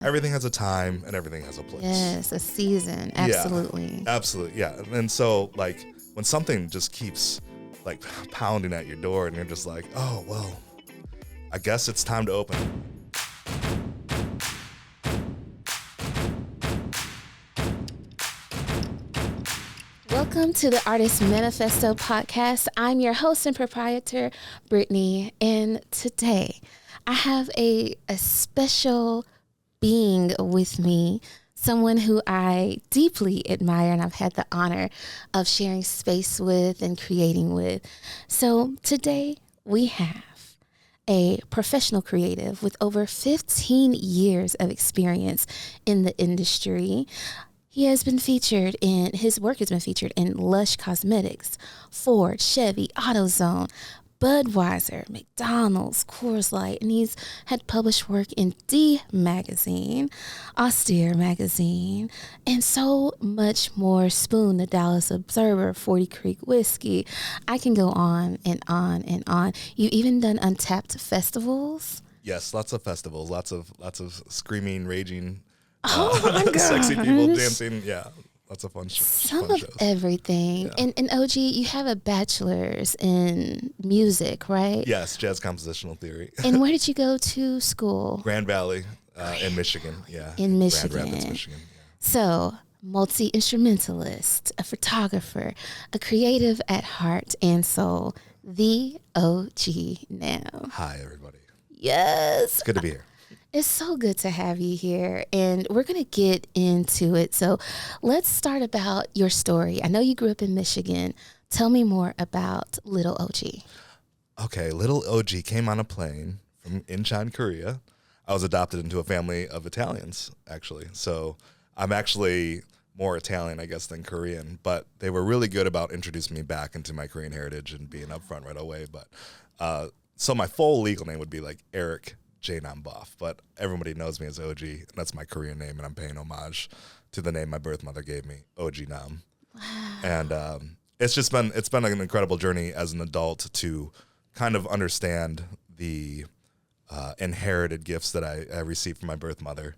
everything has a time and everything has a place. Yes, a season. Absolutely. Yeah, absolutely. Yeah. And so like when something just keeps like pounding at your door and you're just like, oh, well, I guess it's time to open. Welcome to the Artist Manifesto podcast. I'm your host and proprietor, Brittany, and today I have a special being with me, someone who I deeply admire and I've had the honor of sharing space with and creating with. So today we have a professional creative with over 15 years of experience in the industry. His work has been featured in Lush Cosmetics, Ford, Chevy, AutoZone, Budweiser, McDonald's, Coors Light, and he's had published work in D Magazine, Austere Magazine, and so much more. Spoon, the Dallas Observer, 40 Creek Whiskey. I can go on and on and on. You've even done Untapped festivals. Yes, lots of festivals, lots of screaming, raging, Oh my gosh. sexy people dancing. Yeah, lots of fun Some fun of shows. everything. Yeah. And OG, you have a bachelor's in music, right? Yes, jazz compositional theory. And where did you go to school? Grand Valley in Michigan. Yeah, In Michigan. Grand Rapids, Michigan. Yeah. So, multi-instrumentalist, a photographer, a creative at heart and soul, the OG now. Hi, everybody. Yes. It's good to be here. It's so good to have you here, and we're going to get into it. So let's start about your story. I know you grew up in Michigan. Tell me more about Little OG. Okay, little OG came on a plane from Incheon, Korea. I was adopted into a family of Italians, actually. So I'm actually more Italian, I guess, than Korean. But they were really good about introducing me back into my Korean heritage and being upfront right away. But so my full legal name would be like Eric J. Namboff, but everybody knows me as OG, and that's my Korean name, and I'm paying homage to the name my birth mother gave me, OG Nam. Wow. And it's been an incredible journey as an adult to kind of understand the inherited gifts that I received from my birth mother,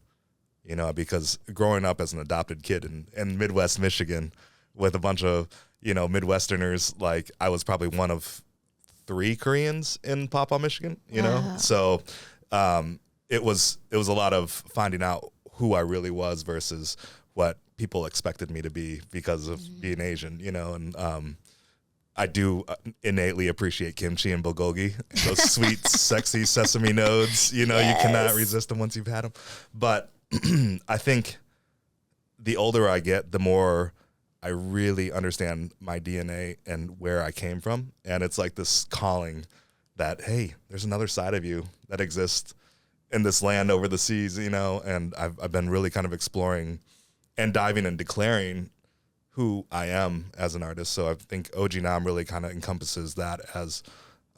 you know, because growing up as an adopted kid in Midwest Michigan with a bunch of, you know, Midwesterners, like I was probably one of 3 Koreans in Pawpaw, Michigan, you know? So it was a lot of finding out who I really was versus what people expected me to be because of being Asian, you know, and I do innately appreciate kimchi and bulgogi, those sweet, sexy sesame nodes, you know, You cannot resist them once you've had them. But I think the older I get, the more I really understand my DNA and where I came from. And it's like this calling that, hey, there's another side of you that exists in this land over the seas, you know, and I've been really kind of exploring and diving and declaring who I am as an artist. So I think OG Nam really kind of encompasses that as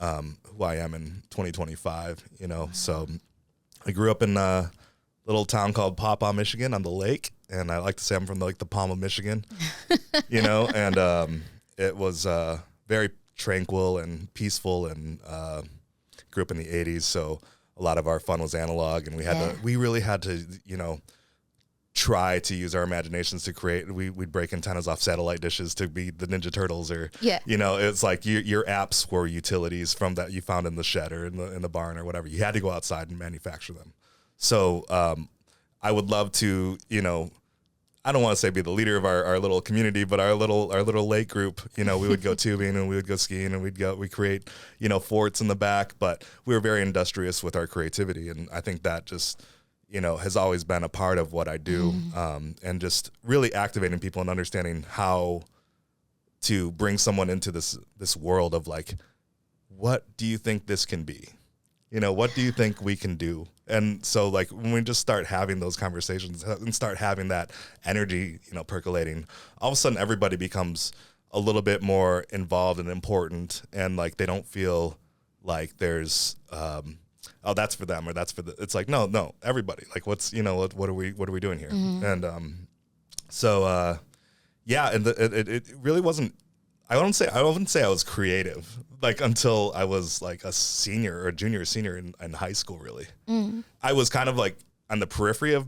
who I am in 2025, you know. So I grew up in a little town called Pawpaw, Michigan on the lake, and I like to say I'm from the palm of Michigan, you know, and it was very tranquil and peaceful, and grew up in the 80s, so a lot of our fun was analog, and we really had to, you know, try to use our imaginations to create. We'd break antennas off satellite dishes to be the Ninja Turtles, or you know, it's like your apps were utilities from that you found in the shed or in the barn or whatever. You had to go outside and manufacture them. So I would love to, you know, I don't want to say be the leader of our little community, but our little lake group, you know, we would go tubing and we would go skiing and we create, you know, forts in the back, but we were very industrious with our creativity. And I think that just, you know, has always been a part of what I do. And just really activating people and understanding how to bring someone into this world of like, what do you think this can be? You know, what do you think we can do? And so like when we just start having those conversations and start having that energy, you know, percolating, all of a sudden everybody becomes a little bit more involved and important, and like they don't feel like there's oh, that's for them or that's for the, it's like no everybody, like what's, you know, what are we doing here? And so yeah, and it really wasn't, I wouldn't say I was creative, like until I was like a senior in high school, really. I was kind of like on the periphery of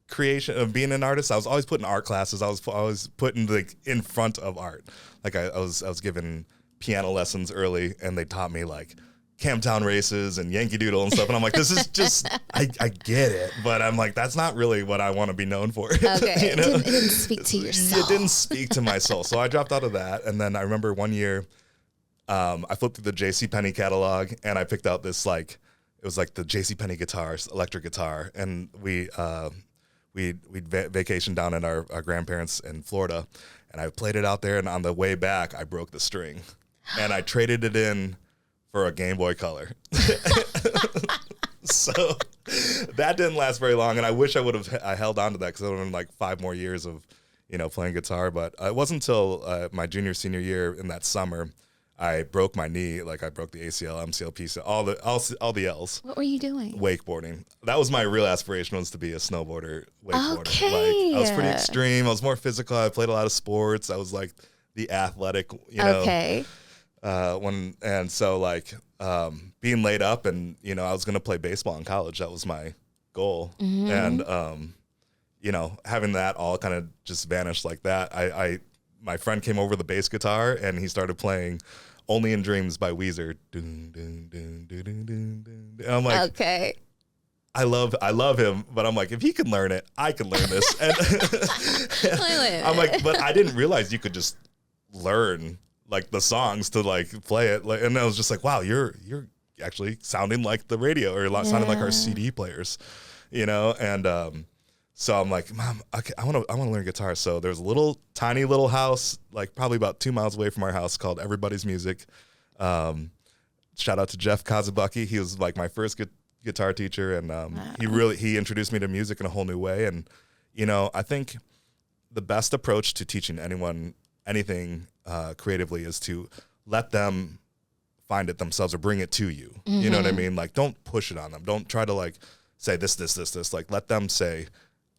creation of being an artist. I was always put in art classes. I was always put in in front of art. Like I was given piano lessons early, and they taught me like Camptown Races and Yankee Doodle and stuff. And I'm like, this is just, I get it, but I'm like, that's not really what I want to be known for. Okay, it didn't speak to your soul. It didn't speak to my soul. So I dropped out of that. And then I remember one year, I flipped through the JCPenney catalog, and I picked out this it was like the JCPenney guitars, electric guitar. And we'd vacation down at our grandparents in Florida, and I played it out there. And on the way back, I broke the string, and I traded it in for a Game Boy Color. So that didn't last very long, and I wish I held on to that, because it would have been like 5 more years of, playing guitar. But it wasn't until my senior year in that summer, I broke my knee. Like I broke the ACL, MCL, PCL, all the L's. What were you doing? Wakeboarding. That was my real aspiration, was to be a snowboarder, wakeboarder. Okay. I was pretty extreme. I was more physical. I played a lot of sports. I was like the athletic, Okay. Being laid up, and I was gonna play baseball in college. That was my goal. And having that all kind of just vanish like that. My friend came over with a bass guitar, and he started playing "Only in Dreams" by Weezer. Dun, dun, dun, dun, dun, dun, dun. And I'm like, okay. I love him, but I'm like, if he can learn it, I can learn this. And I'm like, but I didn't realize you could just learn like the songs to like play it. Like, and I was just like, wow, you're actually sounding like the radio, or sounding like our CD players, And so I'm like, Mom, okay, I want to learn guitar. So there's a tiny little house, like probably about 2 miles away from our house, called Everybody's Music. Shout out to Jeff Kazubucky. He was like my first guitar teacher, and he introduced me to music in a whole new way. And I think the best approach to teaching anyone anything creatively is to let them find it themselves, or bring it to you. Mm-hmm. You know what I mean? Like, don't push it on them. Don't try to like say this. Like, let them say,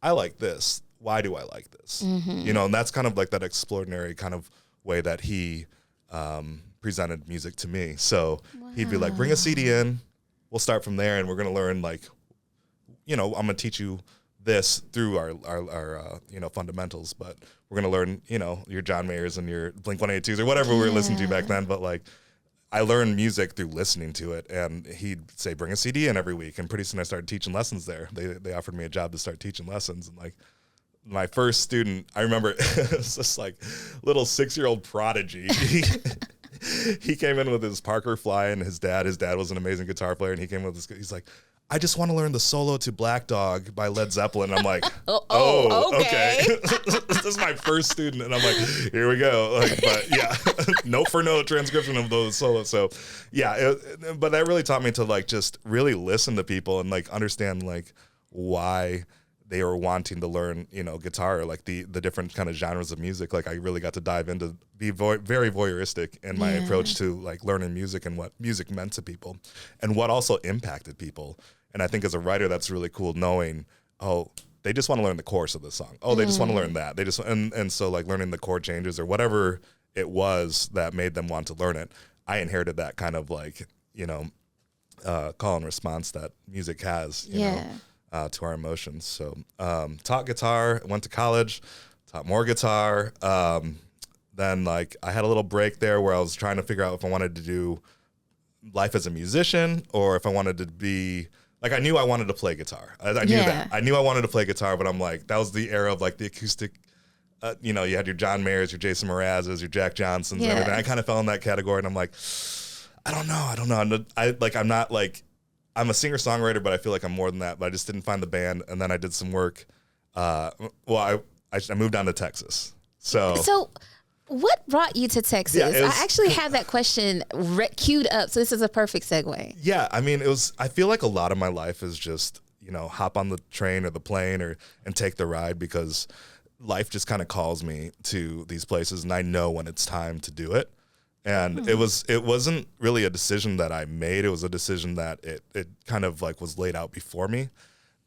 I like this. Why do I like this? Mm-hmm. And that's kind of like that extraordinary kind of way that he presented music to me. So he'd be like, bring a CD in. We'll start from there, and we're going to learn I'm going to teach you this through our fundamentals, but we're going to learn, your John Mayers and your Blink-182s or whatever we were listening to back then. But like, I learned music through listening to it, and he'd say, bring a CD in every week. And pretty soon I started teaching lessons there. They offered me a job to start teaching lessons. And like, my first student, I remember it was this like little 6-year-old prodigy. He came in with his Parker Fly, and his dad was an amazing guitar player. And he came with this, he's like, I just want to learn the solo to Black Dog by Led Zeppelin. I'm like, okay. This is my first student. And I'm like, here we go. Like, but yeah, note for note transcription of those solos. So yeah, but that really taught me to like, just really listen to people and like understand like why they were wanting to learn, guitar, or like the different kind of genres of music. Like I really got to dive into, be very voyeuristic in my approach to like learning music and what music meant to people and what also impacted people. And I think as a writer, that's really cool, knowing, oh, they just want to learn the chorus of the song. Oh, they just want to learn that. They just, and so like learning the chord changes or whatever it was that made them want to learn it. I inherited that kind of like, call and response that music has, you know, to our emotions. So taught guitar, went to college, taught more guitar. Then like I had a little break there where I was trying to figure out if I wanted to do life as a musician or if I wanted to be, like I knew I wanted to play guitar. I knew that. I knew I wanted to play guitar, but I'm like, that was the era of like the acoustic, you had your John Mayers, your Jason Mrazes, your Jack Johnsons, everything. I kind of fell in that category, and I'm like, I don't know. I'm a singer-songwriter, but I feel like I'm more than that. But I just didn't find the band, and then I did some work. I moved down to Texas. So what brought you to Texas? Yeah, I actually have that question queued up, so this is a perfect segue. Yeah, I mean, I feel like a lot of my life is just, hop on the train or the plane and take the ride, because life just kind of calls me to these places, and I know when it's time to do it. And it wasn't really a decision that I made. It was a decision that it kind of like was laid out before me.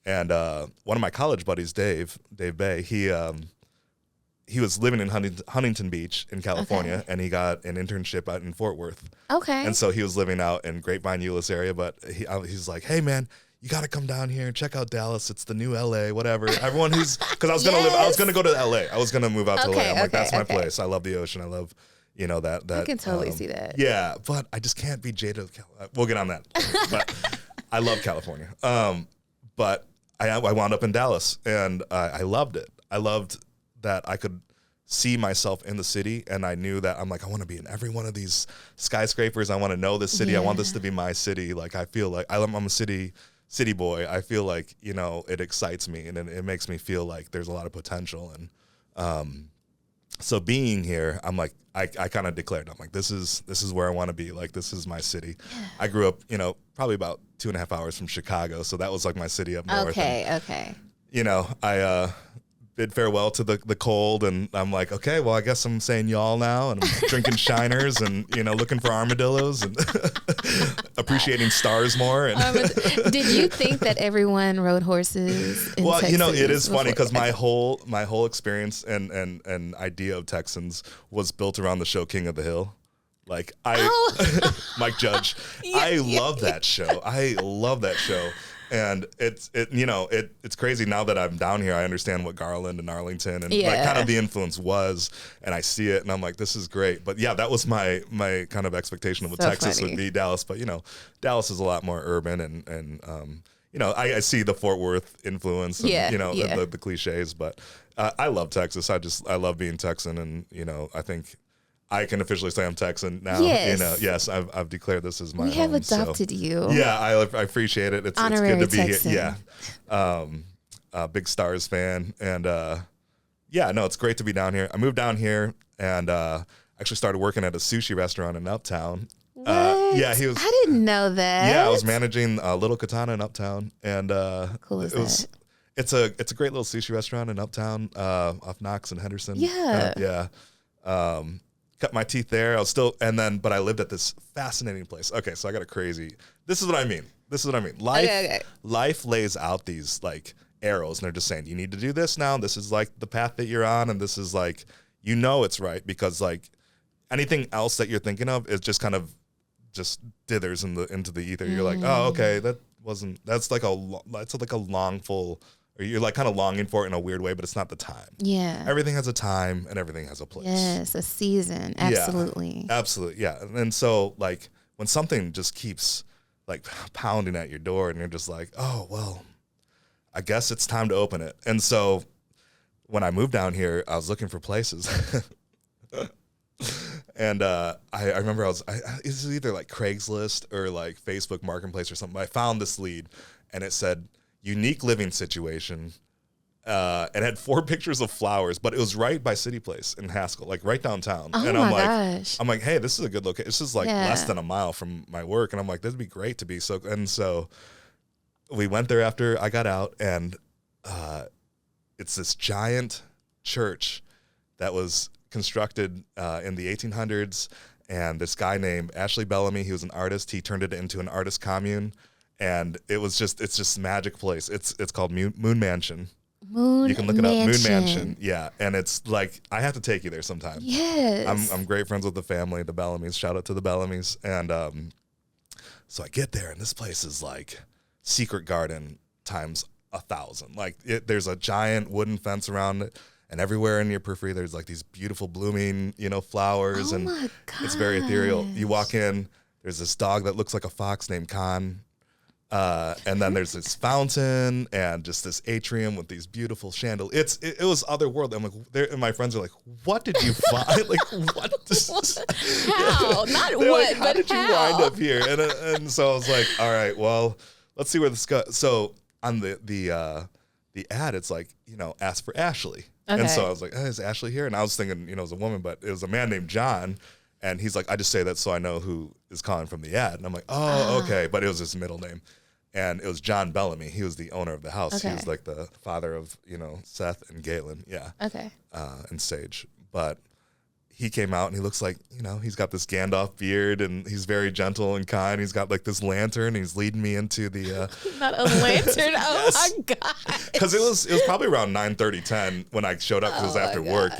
And one of my college buddies, Dave Bay, he was living in Huntington Beach in California, and he got an internship out in Fort Worth. Okay. And so he was living out in Grapevine, Euless area, but he's like, hey man, you got to come down here and check out Dallas. It's the new LA, whatever. Everyone who's, because I was going to go to LA. I was going to move out to LA. I'm like, that's my place. I love the ocean. I love, that. I can totally see that. Yeah, but I just can't be jaded. We'll get on that. But I love California. But I wound up in Dallas, and I loved it. I loved that I could see myself in the city, and I knew that I'm like, I want to be in every one of these skyscrapers. I want to know this city. I want this to be my city. Like, I feel like I'm a city boy. I feel like, it excites me, and it makes me feel like there's a lot of potential. And so being here, I'm like, I kind of declared, I'm like, this is where I want to be. Like, this is my city. Yeah. I grew up, probably about 2.5 hours from Chicago. So that was like my city up north. Okay. I bid farewell to the cold, and I'm like, okay, well, I guess I'm saying y'all now, and I'm drinking Shiners, and looking for armadillos, and appreciating stars more. And did you think that everyone rode horses in Texas it is before? funny because my whole experience and idea of Texans was built around the show King of the Hill. Like Mike Judge. I love that show. I love that show. And it's crazy now that I'm down here. I understand what Garland and Arlington and like kind of the influence was, and I see it, and I'm like, this is great. But yeah, that was my kind of expectation of what Texas would be, Dallas. But Dallas is a lot more urban, and I see the Fort Worth influence, and, the cliches. But I love Texas. I love being Texan, and I think I can officially say I'm Texan now. Yes. Yes, I've declared this as my home. We have adopted you. Yeah, I appreciate it. It's good to be Texan. here. Yeah. Big Stars fan. And it's great to be down here. I moved down here and actually started working at a sushi restaurant in Uptown. What? I didn't know that. Yeah, I was managing Little Katana in Uptown. And cool is that? It's a great little sushi restaurant in Uptown, off Knox and Henderson. Yeah. Cut my teeth there. But I lived at this fascinating place. Okay, so I got this is what I mean. Life lays out these like arrows, and they're just saying, you need to do this now. This is like the path that you're on, and this is like, it's right, because like anything else that you're thinking of is just kind of just dithers into the ether. You're like, oh, okay, that's like a longful, or you're like kind of longing for it in a weird way, but it's not the time. Yeah. Everything has a time and everything has a place. Yes, a season. Absolutely. Yeah, absolutely. Yeah. And so like when something just keeps like pounding at your door, and you're just like, oh, well, I guess it's time to open it. And so when I moved down here, I was looking for places. And I remember it was either like Craigslist or like Facebook Marketplace or something. But I found this lead, and it said unique living situation. It had 4 pictures of flowers, but it was right by City Place in Haskell, like right downtown. Oh, and gosh. I'm like, hey, this is a good location. This is like less than a mile from my work. And I'm like, this would be great to be so. And so we went there after I got out, and it's this giant church that was constructed in the 1800s. And this guy named Ashley Bellamy, he was an artist. He turned it into an artist commune. And it's just a magic place. It's called Moon Mansion. You can look it up. Moon Mansion. Yeah. And it's like, I have to take you there sometime. Yes. I'm great friends with the family, the Bellamys. Shout out to the Bellamys. And so I get there, and this place is like Secret Garden times 1,000. Like there's a giant wooden fence around it, and everywhere in your periphery there's like these beautiful blooming, flowers. And my God. It's very ethereal. You walk in, there's this dog that looks like a fox named Khan. And then there's this fountain and just this atrium with these beautiful chandeliers. It was otherworldly. I'm like, and my friends are like, "What did you find? Like, what? How? Not what, how did you wind up here?" And so I was like, "All right, well, let's see where this goes." So on the ad, it's like, ask for Ashley. Okay. And so I was like, "Is Ashley here?" And I was thinking, it was a woman, but it was a man named John. And he's like, "I just say that so I know who is calling from the ad." And I'm like, "Oh, okay." But it was his middle name. And it was John Bellamy. He was the owner of the house. Okay. He was like the father of, Seth and Galen. Yeah. Okay. And Sage. But he came out, and he looks like, he's got this Gandalf beard, and he's very gentle and kind. He's got like this lantern, and he's leading me into the not a lantern. Oh yes. My God. Because it was probably around 9:30, 10 when I showed up, because it was after work,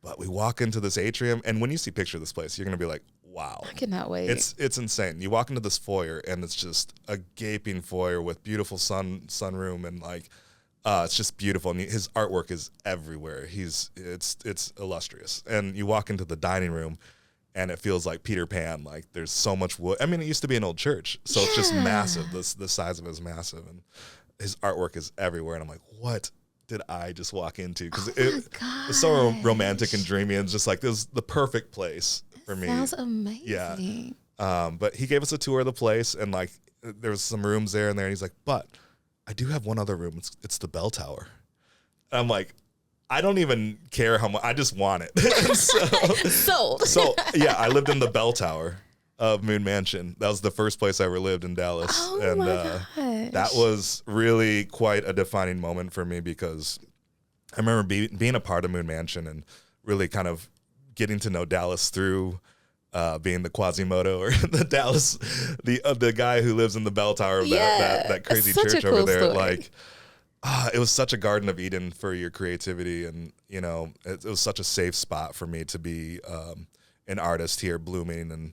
But we walk into this atrium, and when you see a picture of this place, you're gonna be like, wow. I cannot wait. It's insane. You walk into this foyer and it's just a gaping foyer with beautiful sunroom and like it's just beautiful. And his artwork is everywhere. It's illustrious. And you walk into the dining room and it feels like Peter Pan. Like there's so much wood. I mean, it used to be an old church, so it's just massive. The size of it is massive, and his artwork is everywhere. And I'm like, what did I just walk into? Because it was so romantic and dreamy, and just like this was the perfect place for me. Sounds amazing. Yeah. But he gave us a tour of the place, and like there was some rooms there and there, and he's like, but I do have one other room. It's the bell tower. And I'm like, I don't even care how much. I just want it. Sold. So yeah, I lived in the bell tower of Moon Mansion. That was the first place I ever lived in Dallas. Oh And my gosh. that was really quite a defining moment for me, because I remember being a part of Moon Mansion and really kind of getting to know Dallas through being the Quasimodo, or the Dallas, the guy who lives in the bell tower of that crazy such a church cool over there. story. Like, it was such a Garden of Eden for your creativity, and you know, it was such a safe spot for me to be an artist here, blooming. And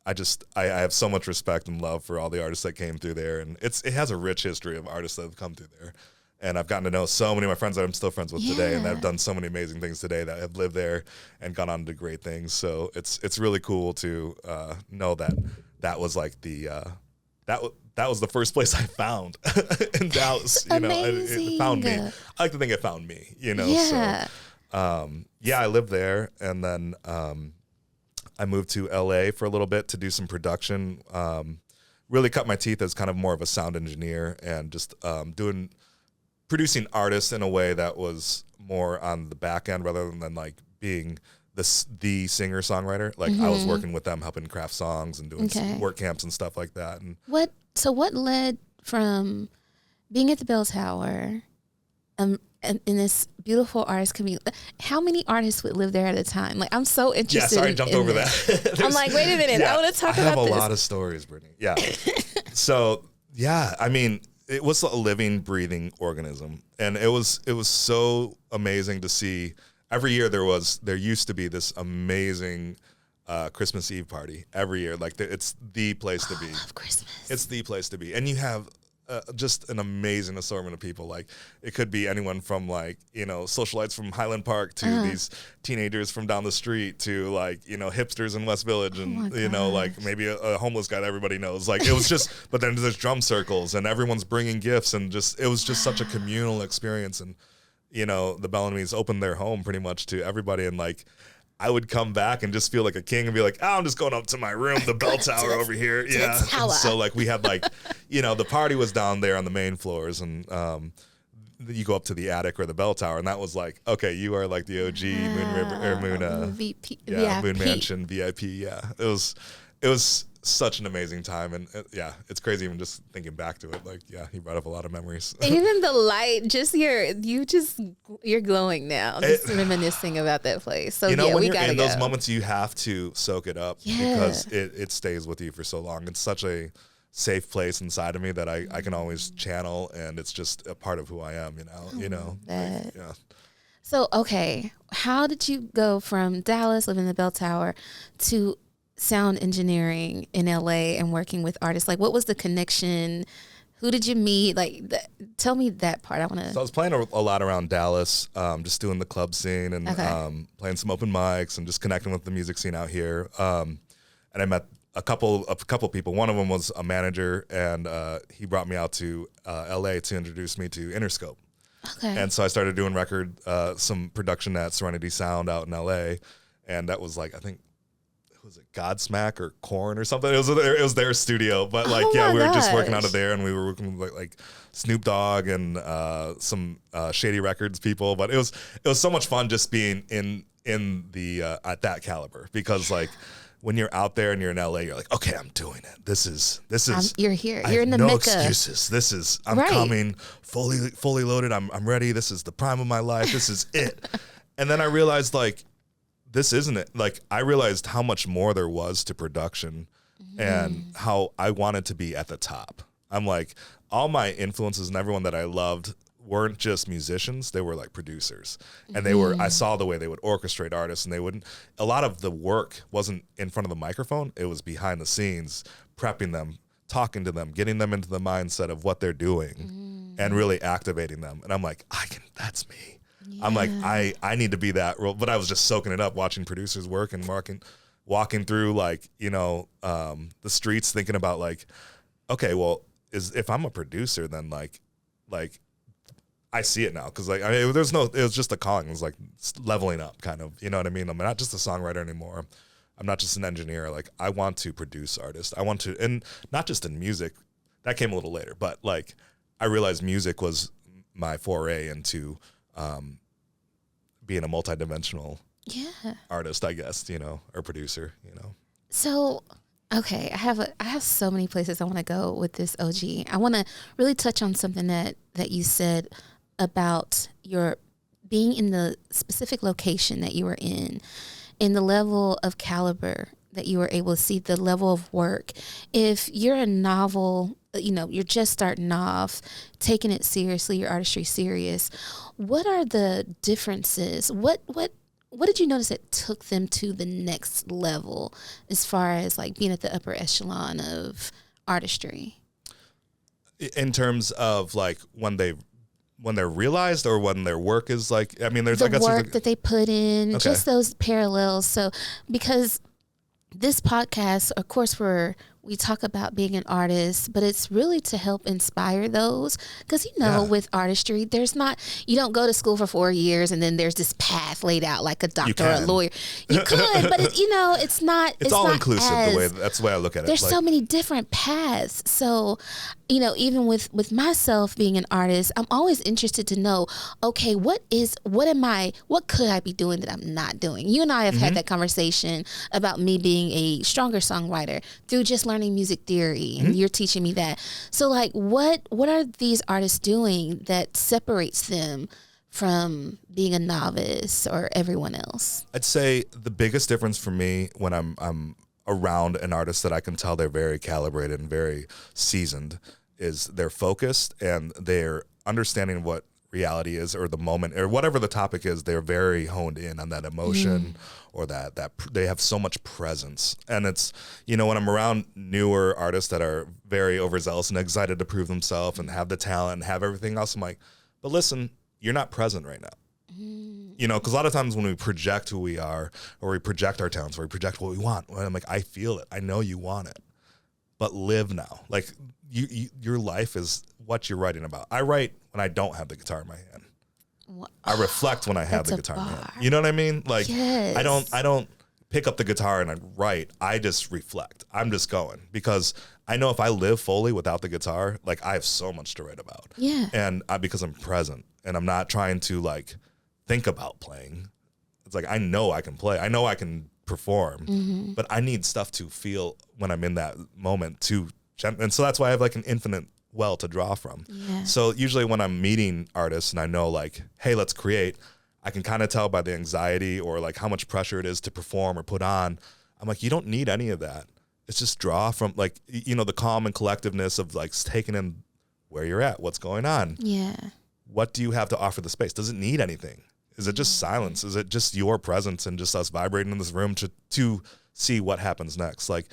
I have so much respect and love for all the artists that came through there, and it has a rich history of artists that have come through there. And I've gotten to know so many of my friends that I'm still friends with today, and that have done so many amazing things today, that have lived there and gone on to great things. So it's really cool to know that was like that was the first place I found in Dallas. You know, it found me. I like to think it found me. You know, Yeah. so I lived there, and then I moved to LA for a little bit to do some production. Really cut my teeth as kind of more of a sound engineer, and just producing artists in a way that was more on the back end rather than like being the singer songwriter. Like I was working with them, helping craft songs and doing some work camps and stuff like that. And what led from being at the Bell Tower, in this beautiful artist community? How many artists would live there at a time? Like, I'm so interested. Yeah, sorry, I jumped over that. I'm like, wait a minute, I want to talk about this. I have a lot of stories, Brittany. Yeah. So yeah, I mean, it was a living, breathing organism, and it was so amazing to see. Every year there used to be this amazing Christmas Eve party every year. Like it's the place to be. I love Christmas. It's the place to be, and you have just an amazing assortment of people. Like it could be anyone from like, you know, socialites from Highland Park to these teenagers from down the street to like, you know, hipsters in West Village, and you know, like maybe a homeless guy that everybody knows. Like it was just, but then there's drum circles and everyone's bringing gifts, and just it was just such a communal experience. And you know, the Bellamy's opened their home pretty much to everybody, and like I would come back and just feel like a king and be like, oh, I'm just going up to my room, the bell tower over here. Yeah. And so like we had like, you know, the party was down there on the main floors, and you go up to the attic or the bell tower, and that was like, okay, you are like the OG Moon Mansion VIP. Yeah. It was such an amazing time, and it's crazy even just thinking back to it. Like, yeah, he brought up a lot of memories. Even the light, you're glowing now, just reminiscing about that place. So you know, when we you're gotta in go. those moments, you have to soak it up because it stays with you for so long. It's such a safe place inside of me that I can always channel, and it's just a part of who I am. You know. Like, yeah. So okay, how did you go from Dallas, living in the Bell Tower, to sound engineering in LA and working with artists? Like, what was the connection? Who did you meet? Like, tell me that part. I want to. So I was playing a lot around Dallas, just doing the club scene and playing some open mics and just connecting with the music scene out here. And I met a couple people. One of them was a manager, and he brought me out to LA to introduce me to Interscope. Okay. And so I started doing some production at Serenity Sound out in LA, and that was like, I think, was it Godsmack or Korn or something? It was their studio, but like, we were just working out of there, and we were working with like Snoop Dogg and some Shady Records people. But it was so much fun just being in the at that caliber, because like when you're out there and you're in LA, you're like, okay, I'm doing it. This is you're here. I You're have in the no Mecca. Excuses. I'm coming fully loaded. I'm ready. This is the prime of my life. This is it. And then I realized like, this isn't it. Like I realized how much more there was to production and how I wanted to be at the top. I'm like, all my influences and everyone that I loved weren't just musicians, they were like producers. And they were, I saw the way they would orchestrate artists, and they wouldn't, a lot of the work wasn't in front of the microphone, it was behind the scenes, prepping them, talking to them, getting them into the mindset of what they're doing and really activating them. And I'm like, that's me. Yeah. I'm like, I need to be that role. But I was just soaking it up, watching producers work and walking through like, you know, the streets, thinking about like, okay, well, if I'm a producer, then like I see it now. Cause like, I mean, it was just a calling. It was like leveling up kind of, you know what I mean? I'm not just a songwriter anymore. I'm not just an engineer. Like I want to produce artists. I want to, and not just in music, that came a little later, but like I realized music was my foray into being a multidimensional artist, I guess, you know, or producer, you know. So, okay, I have so many places I want to go with this, OG. I want to really touch on something that you said about your being in the specific location that you were in the level of caliber that you were able to see, the level of work. If you're a novel, you know, you're just starting off, taking it seriously, your artistry serious, what are the differences? What did you notice that took them to the next level as far as like being at the upper echelon of artistry? In terms of like when they're realized, or when their work is like, I mean, there's the work that they put in, okay, just those parallels. So because this podcast, of course, we talk about being an artist, but it's really to help inspire those. Because, you know, with artistry, you don't go to school for 4 years and then there's this path laid out like a doctor or a lawyer. You could, but it's not. It's all inclusive. That's the way I look at it. There's so many different paths. So, you know, even with myself being an artist, I'm always interested to know, okay, what could I be doing that I'm not doing? You and I have had that conversation about me being a stronger songwriter through just learning music theory, and you're teaching me that. So like, what are these artists doing that separates them from being a novice or everyone else? I'd say the biggest difference for me when I'm around an artist that I can tell they're very calibrated and very seasoned is they're focused and they're understanding what reality is, or the moment, or whatever the topic is. They're very honed in on that emotion, or that they have so much presence. And it's, you know, when I'm around newer artists that are very overzealous and excited to prove themselves and have the talent and have everything else, I'm like, but listen, you're not present right now. You know, because a lot of times when we project who we are, or we project our talents, or we project what we want, I'm like, I feel it, I know you want it, but live now. Like your life is what you're writing about. I write when I don't have the guitar in my hand. I reflect when I have the guitar in my hand. You know what I mean? Like, yes. I don't pick up the guitar and I write. I just reflect. I'm just going, because I know if I live fully without the guitar, like I have so much to write about. Yeah. And because I'm present and I'm not trying to like think about playing. It's like, I know I can play. I know I can perform, but I need stuff to feel when I'm in that moment too. And so that's why I have like an infinite well to draw from. Yeah. So usually when I'm meeting artists and I know like, hey, let's create, I can kind of tell by the anxiety or like how much pressure it is to perform or put on. I'm like, you don't need any of that. It's just draw from like, you know, the calm and collectiveness of like taking in where you're at, what's going on. Yeah. What do you have to offer the space? Does it need anything? Is it just silence? Is it just your presence and just us vibrating in this room to see what happens next? Like,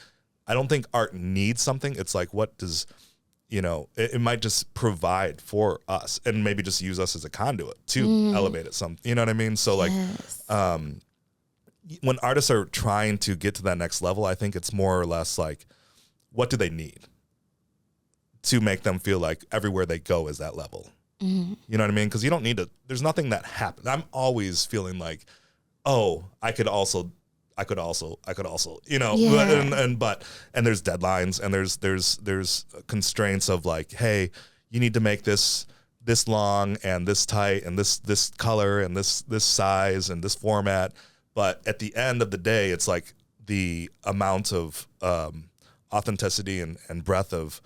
I don't think art needs something. It's like, what does, you know, it might just provide for us and maybe just use us as a conduit to elevate it some, you know what I mean? So like, when artists are trying to get to that next level, I think it's more or less like, what do they need to make them feel like everywhere they go is that level? You know what I mean? Because you don't need to, there's nothing that happens. I'm always feeling like, oh, I could also, you know, and there's deadlines and there's constraints of like, hey, you need to make this long and this tight and this color and this size and this format. But at the end of the day, it's like the amount of authenticity and breadth of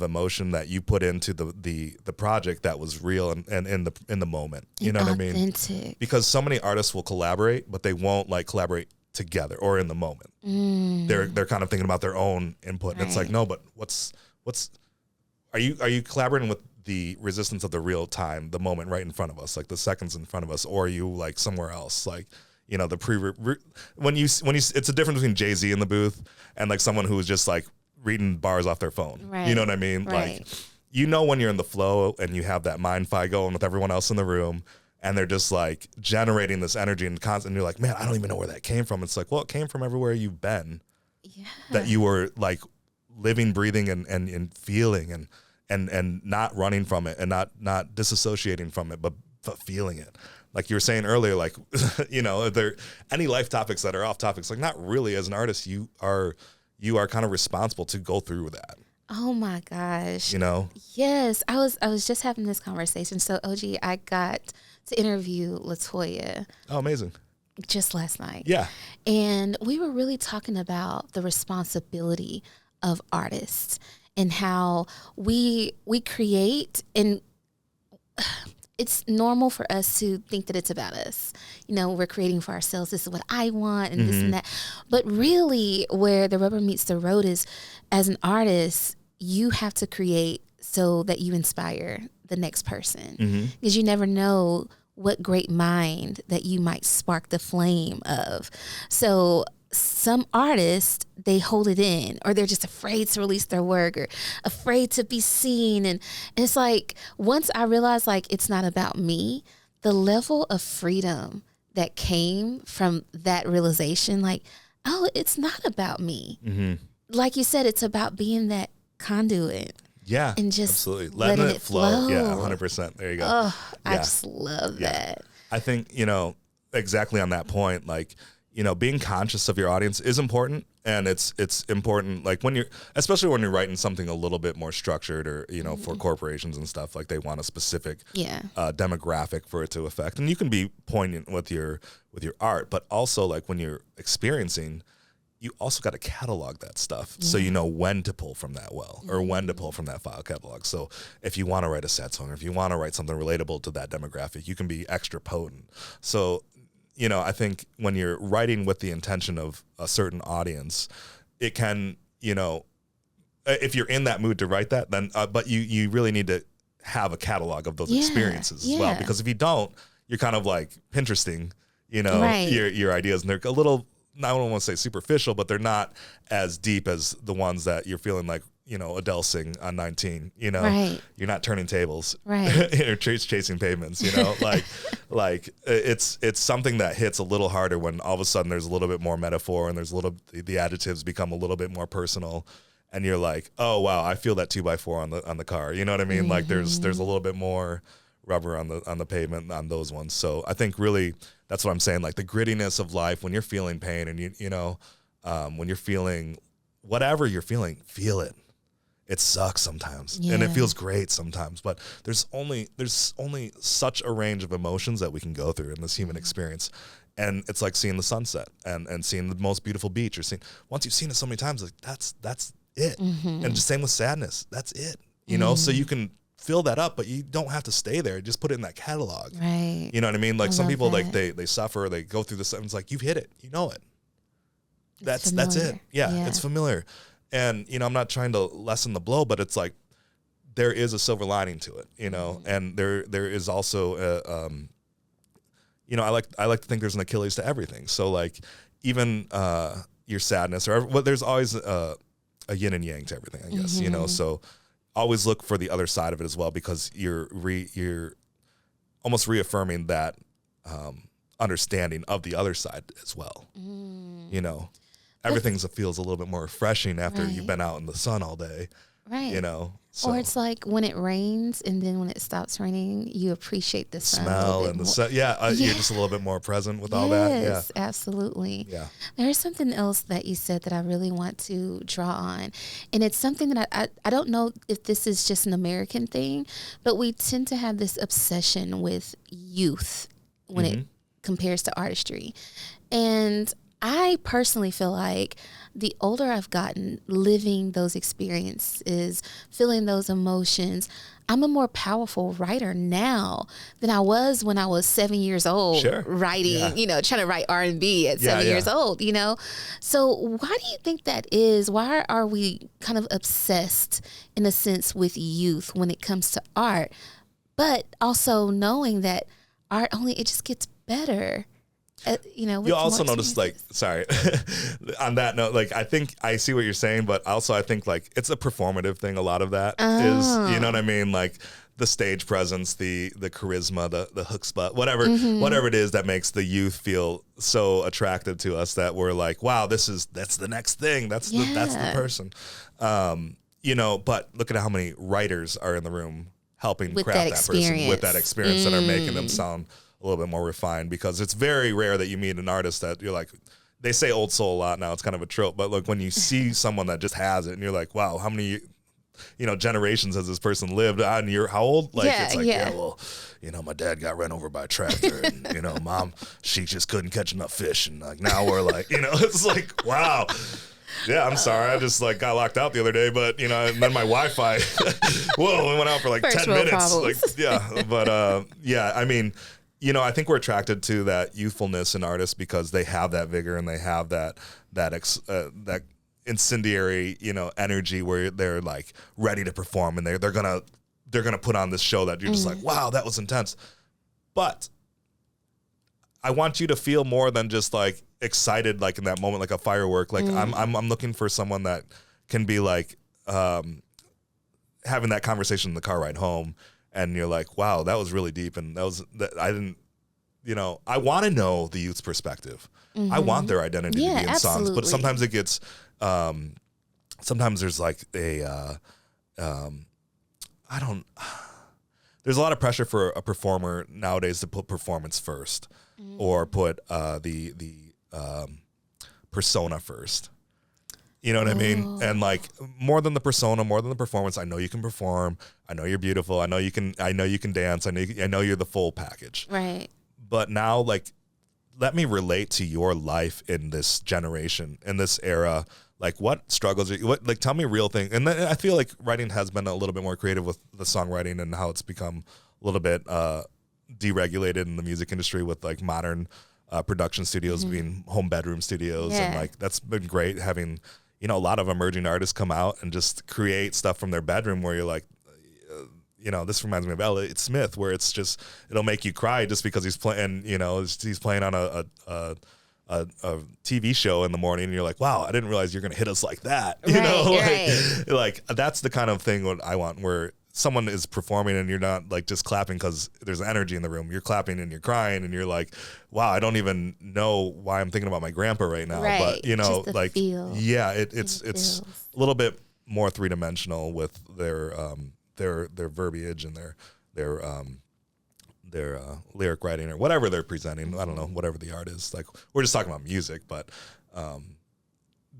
emotion that you put into the project that was real and in the moment. You know what I mean? Authentic. Because so many artists will collaborate, but they won't like collaborate together or in the moment. They're kind of thinking about their own input. And it's like, no, but what's are you collaborating with the resistance of the real time, the moment right in front of us, like the seconds in front of us, or are you like somewhere else, like, you know, the when you it's a difference between Jay-Z in the booth and like someone who's just like reading bars off their phone. Right. You know what I mean? Right. Like, you know, when you're in the flow and you have that mind fi going with everyone else in the room, and they're just like generating this energy and constant, and you're like, man, I don't even know where that came from. It's like, well, it came from everywhere you've been. Yeah. That you were like living, breathing, and feeling, and not running from it, and not disassociating from it, but feeling it. Like you were saying earlier, like, you know, if there any life topics that are off topics, like not really. As an artist, you are kind of responsible to go through with that. Oh my gosh. You know? Yes. I was just having this conversation. So OG, I got to interview LaToya Oh, amazing. just last night. Yeah. And we were really talking about the responsibility of artists and how we create, and it's normal for us to think that it's about us. You know, we're creating for ourselves. This is what I want and this and that. But really where the rubber meets the road is, as an artist, you have to create so that you inspire the next person, because you never know what great mind that you might spark the flame of. So some artists, they hold it in, or they're just afraid to release their work, or afraid to be seen. And it's like, once I realized like it's not about me, the level of freedom that came from that realization, like, oh, it's not about me. Like you said, it's about being that conduit. Yeah, and just absolutely letting it flow. Yeah, 100%. There you go. Oh, yeah. I just love that. I think, you know, exactly on that point, like, you know, being conscious of your audience is important, and it's important, like when especially when you're writing something a little bit more structured, or, you know, for corporations and stuff, like they want a specific demographic for it to affect, and you can be poignant with your art, but also like when you're experiencing, you also got to catalog that stuff, so you know when to pull from that well, or when to pull from that file catalog. So if you want to write a sad song, or if you want to write something relatable to that demographic, you can be extra potent. So, you know, I think when you're writing with the intention of a certain audience, it can, you know, if you're in that mood to write that, then but you really need to have a catalog of those experiences as well, because if you don't, you're kind of like Pinteresting, you know, your ideas, and they're a little, I don't want to say superficial, but they're not as deep as the ones that you're feeling like, you know, Adele sing on 19, you know, you're not turning tables, you're chasing pavements, you know, like it's something that hits a little harder when all of a sudden there's a little bit more metaphor, and there's the adjectives become a little bit more personal, and you're like, oh wow, I feel that 2x4 on the car, you know what I mean? Like there's a little bit more rubber on the pavement on those ones. So I think really that's what I'm saying, like the grittiness of life, when you're feeling pain, and you know, when you're feeling whatever you're feeling, feel it. It sucks sometimes, and it feels great sometimes, but there's only such a range of emotions that we can go through in this human experience. And it's like seeing the sunset and seeing the most beautiful beach, or seeing, once you've seen it so many times, like that's it. And just same with sadness, that's it, you know. So you can fill that up, but you don't have to stay there. Just put it in that catalog, you know what I mean? Like some people, like they suffer, they go through this, and it's like, you've hit it, you know it, that's it. It's familiar. And, you know, I'm not trying to lessen the blow, but it's like there is a silver lining to it, you know, and there is also, you know, I like to think there's an Achilles to everything. So like even your sadness, or there's always a yin and yang to everything, I guess, you know. So always look for the other side of it as well, because you're almost reaffirming that understanding of the other side as well, you know. Everything feels a little bit more refreshing after you've been out in the sun all day, you know. So. Or it's like when it rains, and then when it stops raining, you appreciate the sun smell and the sun. You're just a little bit more present with all that. Yes, absolutely. Yeah. There's something else that you said that I really want to draw on, and it's something that I don't know if this is just an American thing, but we tend to have this obsession with youth when it compares to artistry. And I personally feel like the older I've gotten, living those experiences, feeling those emotions, I'm a more powerful writer now than I was when I was 7 years old, Sure. writing, Yeah. trying to write R&B at Yeah, 7 yeah. years old, So why do you think that is? Why are we kind of obsessed in a sense with youth when it comes to art, but also knowing that art it just gets better? With You also more notice, like, experiences. sorry, on that note, like, I think I see what you're saying, but also I think, like, it's a performative thing. A lot of that is, you know what I mean? Like, the stage presence, the charisma, the chutzpah, whatever it is that makes the youth feel so attractive to us that we're like, wow, that's the next thing. That's the person. But look at how many writers are in the room helping With craft that that person with that experience that are making Mm. them sound a little bit more refined, because it's very rare that you meet an artist that you're like, they say old soul a lot now, it's kind of a trope, but look, when you see someone that just has it and you're like, wow, how many generations has this person lived? And you're how old? Like, Yeah, it's like, yeah. well, my dad got run over by a tractor and mom, she just couldn't catch enough fish, and like now we're like, it's like, wow. Yeah, I'm sorry. I just like got locked out the other day, but and then my Wi-Fi, whoa, it went out for like First 10 world minutes. problems. Like, yeah, but yeah, I mean, I think we're attracted to that youthfulness in artists because they have that vigor and they have that incendiary, energy where they're like ready to perform, and they're gonna put on this show that you're just like, wow, that was intense. But I want you to feel more than just like excited, like in that moment, like a firework. Like I'm looking for someone that can be like having that conversation in the car ride home, and you're like, wow, that was really deep, and I didn't, I want to know the youth's perspective. I want their identity to be in songs, but sometimes it gets, sometimes there's like there's a lot of pressure for a performer nowadays to put performance first, or put the persona first. You know what I mean? And like, more than the persona, more than the performance, I know you can perform. I know you're beautiful. I know you can dance. I know you're the full package. Right. But now, like, let me relate to your life in this generation, in this era. Like, what struggles tell me a real thing. And then I feel like writing has been a little bit more creative with the songwriting and how it's become a little bit deregulated in the music industry with like modern production studios being home bedroom studios. Yeah. And like, that's been great having, a lot of emerging artists come out and just create stuff from their bedroom where you're like, this reminds me of Elliott Smith, where it's just, it'll make you cry just because he's playing, he's playing on a TV show in the morning, and you're like, wow, I didn't realize you're going to hit us like that. Right. Like that's the kind of thing what I want, where someone is performing and you're not like just clapping because there's energy in the room. You're clapping and you're crying and you're like, wow, I don't even know why I'm thinking about my grandpa right now. Right. But Just the like, feel. yeah, it's feels. a little bit more three-dimensional with their verbiage and their lyric writing or whatever they're presenting. I don't know, whatever the art is. Like, we're just talking about music, but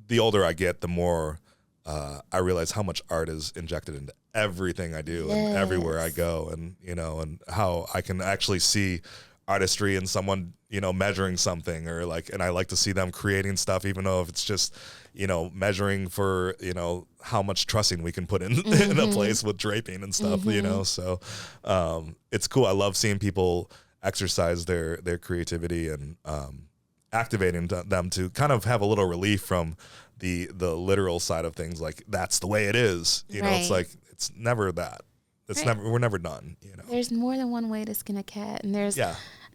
the older I get, the more I realize how much art is injected into everything I do and everywhere I go, and and how I can actually see artistry in someone, measuring something, or like, and I like to see them creating stuff, even though if it's just, measuring for, how much trussing we can put in in a place with draping and stuff, so it's cool. I love seeing people exercise their creativity and activating them to kind of have a little relief from the literal side of things. Like, that's the way it is, it's like, it's never that. It's we're never done, There's more than one way to skin a cat, and there's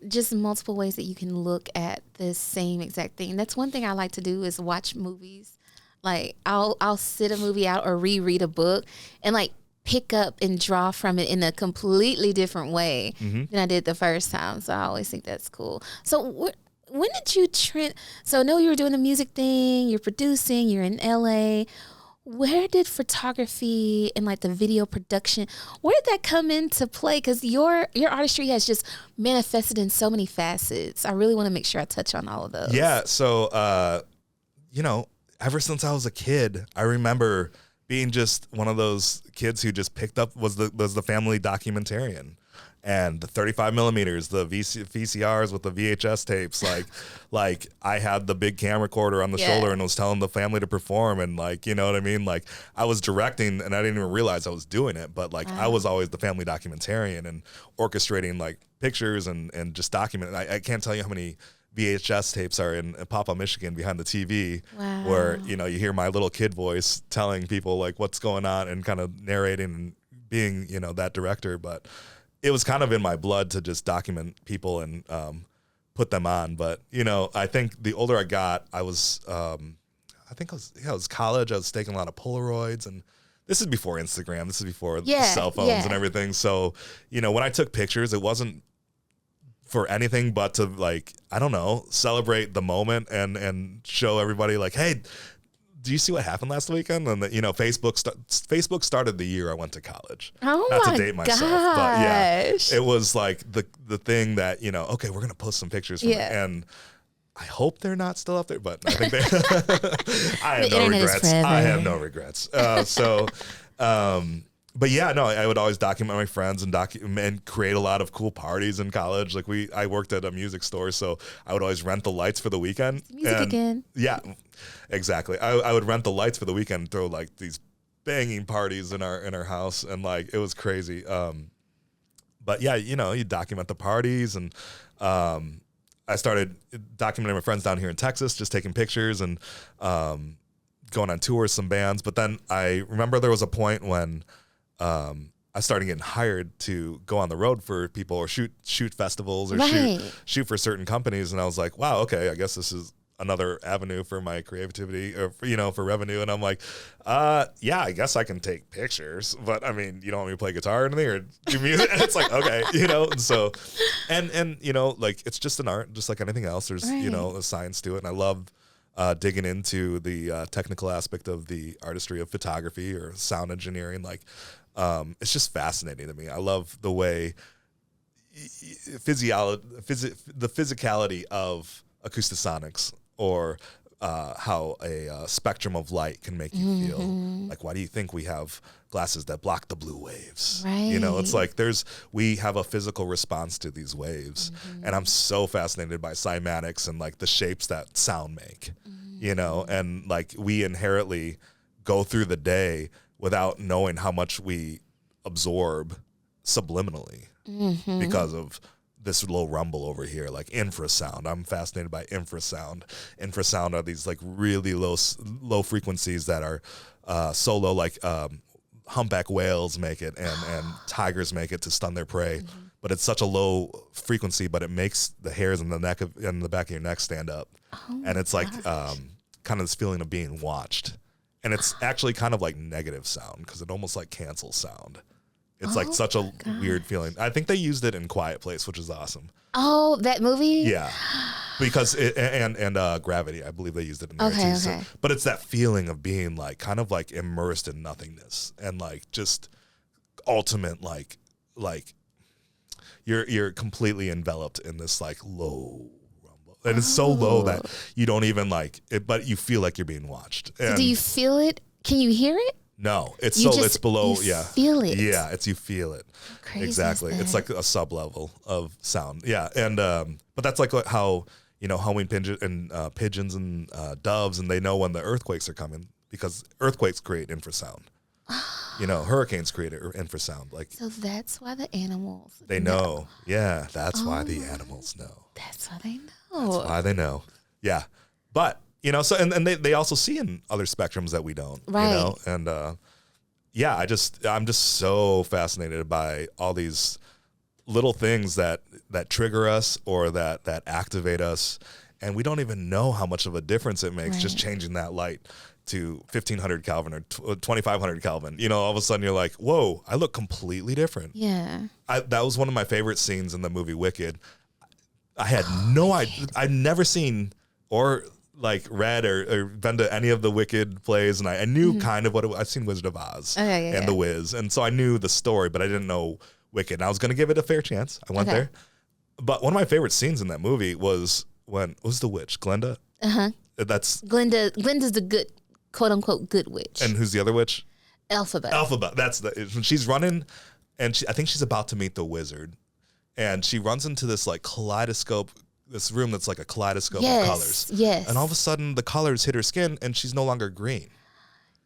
just multiple ways that you can look at the same exact thing. That's one thing I like to do, is watch movies. Like, I'll sit a movie out or reread a book and like pick up and draw from it in a completely different way than I did the first time. So I always think that's cool. So when did you so I know you were doing the music thing, you're producing, you're in LA. Where did photography and like the video production, where did that come into play? Because your artistry has just manifested in so many facets. I really want to make sure I touch on all of those. Yeah. So, ever since I was a kid, I remember being just one of those kids who just picked up, was the family documentarian. and the 35 millimeters, the VCRs with the VHS tapes, like I had the big camcorder on the shoulder and was telling the family to perform, and like, you know what I mean? Like I was directing and I didn't even realize I was doing it, but like I was always the family documentarian and orchestrating like pictures and just documenting. I can't tell you how many VHS tapes are in Papa, Michigan behind the TV where, you know, you hear my little kid voice telling people like what's going on and kind of narrating and being, you know, that director. But it was kind of in my blood to just document people and put them on. But, you know, I think the older I got, I was, it was college. I was taking a lot of Polaroids, and this is before Instagram. This is before cell phones and everything. So, you know, when I took pictures, it wasn't for anything but to, like, I don't know, celebrate the moment and show everybody like, hey, do you see what happened last weekend? And, you know, Facebook started the year I went to college. Oh, not my to date myself, gosh. but yeah, it was like the thing that, you know, okay, we're going to post some pictures from it. And I hope they're not still up there, but I think they, I have no regrets. But yeah, no, I would always document my friends and create a lot of cool parties in college. Like I worked at a music store, so I would always rent the lights for the weekend. Music again. Yeah, exactly. I would rent the lights for the weekend and throw like these banging parties in our house, and like it was crazy. But yeah, you know, you document the parties, and I started documenting my friends down here in Texas, just taking pictures and going on tours, some bands. But then I remember there was a point when I started getting hired to go on the road for people or shoot festivals or shoot for certain companies. And I was like, wow, okay, I guess this is another avenue for my creativity or, you know, for revenue. And I'm like, yeah, I guess I can take pictures, but I mean, you don't want me to play guitar or anything or do music? And it's like, okay, you know, and so, and, you know, like it's just an art, just like anything else. There's, you know, a science to it. And I love digging into the technical aspect of the artistry of photography or sound engineering. Like, it's just fascinating to me. I love the way the physicality of acoustasonics, or how a spectrum of light can make you feel. Like, why do you think we have glasses that block the blue waves? You know, it's like we have a physical response to these waves. And I'm so fascinated by cymatics and like the shapes that sound make, you know, and like we inherently go through the day without knowing how much we absorb subliminally because of this low rumble over here, like infrasound. I'm fascinated by infrasound. Infrasound are these like really low frequencies that are so low, like humpback whales make it and tigers make it to stun their prey. But it's such a low frequency, but it makes the hairs in the neck and the back of your neck stand up. And it's like kind of this feeling of being watched. And it's actually kind of like negative sound because it almost like cancels sound. It's like such a weird feeling. I think they used it in Quiet Place, which is awesome. Oh, that movie? Yeah. Because and Gravity, I believe they used it in there too. Okay. So, but it's that feeling of being like kind of like immersed in nothingness and like just ultimate like you're completely enveloped in this like low rumble. And it's so low that you don't even like it, but you feel like you're being watched. And do you feel it? Can you hear it? No, it's it's below. Feel it. Yeah, you feel it. Crazy exactly. It's like a sub level of sound. Yeah, and but that's like how, you know, homing pigeons and doves, and they know when the earthquakes are coming because earthquakes create infrasound. You know, hurricanes create infrasound. Like, so that's why the animals know. Yeah, that's why the animals know. That's why they know. That's why they know. Yeah, but. You know, so and they also see in other spectrums that we don't, you know, and yeah, I'm just so fascinated by all these little things that trigger us or that activate us, and we don't even know how much of a difference it makes just changing that light to 1500 Kelvin or 2500 Kelvin. You know, all of a sudden you're like, whoa, I look completely different. Yeah, that was one of my favorite scenes in the movie Wicked. I had no idea. I'd never seen or like read or been to any of the Wicked plays, and I knew kind of what it was. I've seen Wizard of Oz and The Wiz, and so I knew the story, but I didn't know Wicked. And I was going to give it a fair chance. I went there, but one of my favorite scenes in that movie was when was the witch Glenda. That's Glenda's the good, quote unquote, good witch. And who's the other witch? Elphaba. That's when she's running, and I think she's about to meet the wizard. and she runs into this like kaleidoscope, this room that's like a kaleidoscope Yes, of colors. yes. And all of a sudden the colors hit her skin and she's no longer green.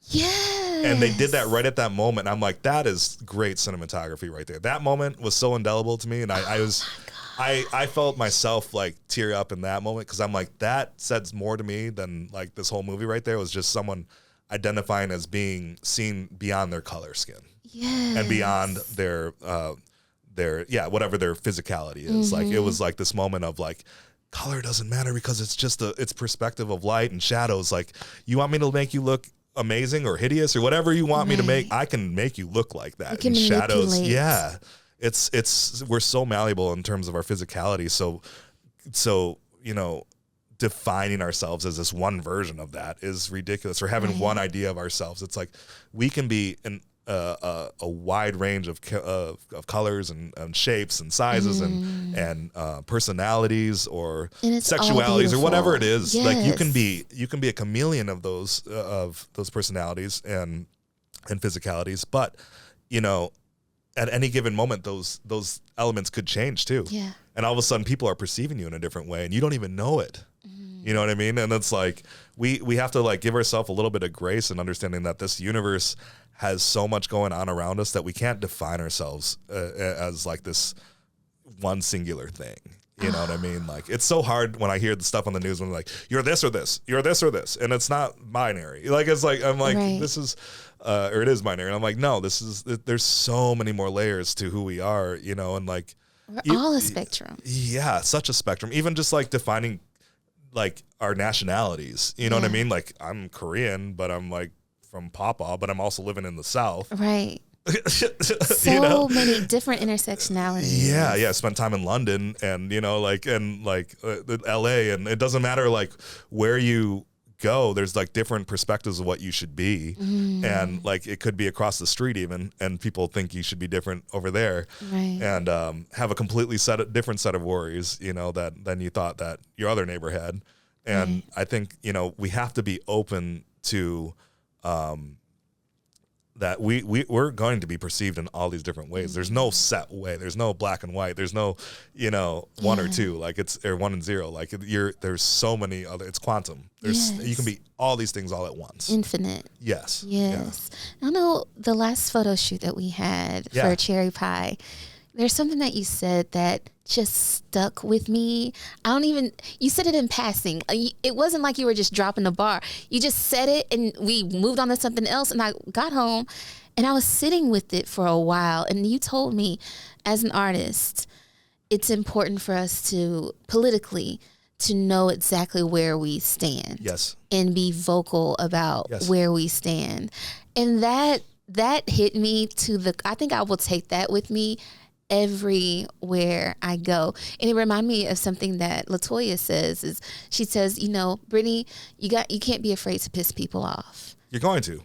Yes. And they did that right at that moment. I'm like, that is great cinematography right there. That moment was so indelible to me. And I felt myself like tear up in that moment because I'm like, that says more to me than like this whole movie right there. It was just someone identifying as being seen beyond their color skin. Yes. And beyond their whatever their physicality is. Like it was like this moment of like, color doesn't matter because it's just it's perspective of light and shadows. Like, you want me to make you look amazing or hideous or whatever you want me to make, I can make you look like that in shadows. Yeah. It's we're so malleable in terms of our physicality. So, you know, defining ourselves as this one version of that is ridiculous, or having one idea of ourselves. It's like we can be a wide range of colors and shapes and sizes and personalities or sexualities or whatever it is. Yes. Like you can be a chameleon of those personalities and physicalities, but you know, at any given moment, those elements could change too. Yeah. And all of a sudden people are perceiving you in a different way and you don't even know it. You know what I mean? And it's like, we have to like give ourselves a little bit of grace and understanding that this universe has so much going on around us that we can't define ourselves as like this one singular thing. You know what I mean? Like, it's so hard when I hear the stuff on the news when they're like, you're this or this, you're this or this. And it's not binary. Like, it's like, I'm like, this is, or it is binary. And I'm like, no, there's so many more layers to who we are, you know, and like. We're all a spectrum. Yeah, such a spectrum. Even just like defining like our nationalities, you know what I mean? Like, I'm Korean, but I'm like from Papa, but I'm also living in the South. Right. So you know? many different intersectionalities. Yeah. Spent time in London and, you know, like, and like LA, and it doesn't matter like where you go, there's like different perspectives of what you should be. And like, it could be across the street even, and people think you should be different over there. Right. And have a completely different set of worries, you know, than you thought that your other neighbor had. And I think, you know, we have to be open to that we're going to be perceived in all these different ways. There's no set way. There's no black and white. There's no, you know, one or two, like or 1 and 0. Like there's so many other, it's quantum. You can be all these things all at once. Infinite. Yes. Yes. Yeah. I know the last photo shoot that we had for Cherry Pie, there's something that you said that just stuck with me. You said it in passing. It wasn't like you were just dropping the bar. You just said it and we moved on to something else, and I got home and I was sitting with it for a while, and you told me, as an artist, it's important for us to politically to know exactly where we stand. Yes. And be vocal about where we stand. And that hit me I think I will take that with me everywhere I go. And it reminded me of something that LaToya says. She says, you know, Brittany, you can't be afraid to piss people off. You're going to.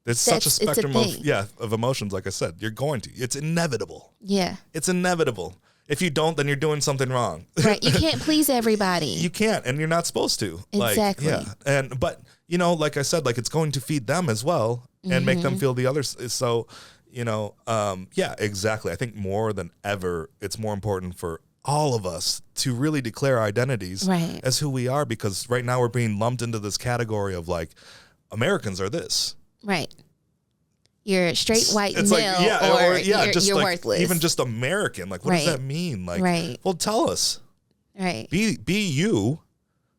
There's such a spectrum of emotions, like I said. You're going to. It's inevitable. Yeah. It's inevitable. If you don't, then you're doing something wrong. Right. You can't please everybody. You can't, and you're not supposed to. Exactly. Like, yeah. But you know, like I said, like it's going to feed them as well and make them feel the others. So, you know, yeah, exactly. I think more than ever, it's more important for all of us to really declare our identities as who we are, because right now we're being lumped into this category of like, Americans are this. Right. You're straight white male, or you're like, worthless. Even just American. Like, what does that mean? Like, well, tell us. Right. Be you,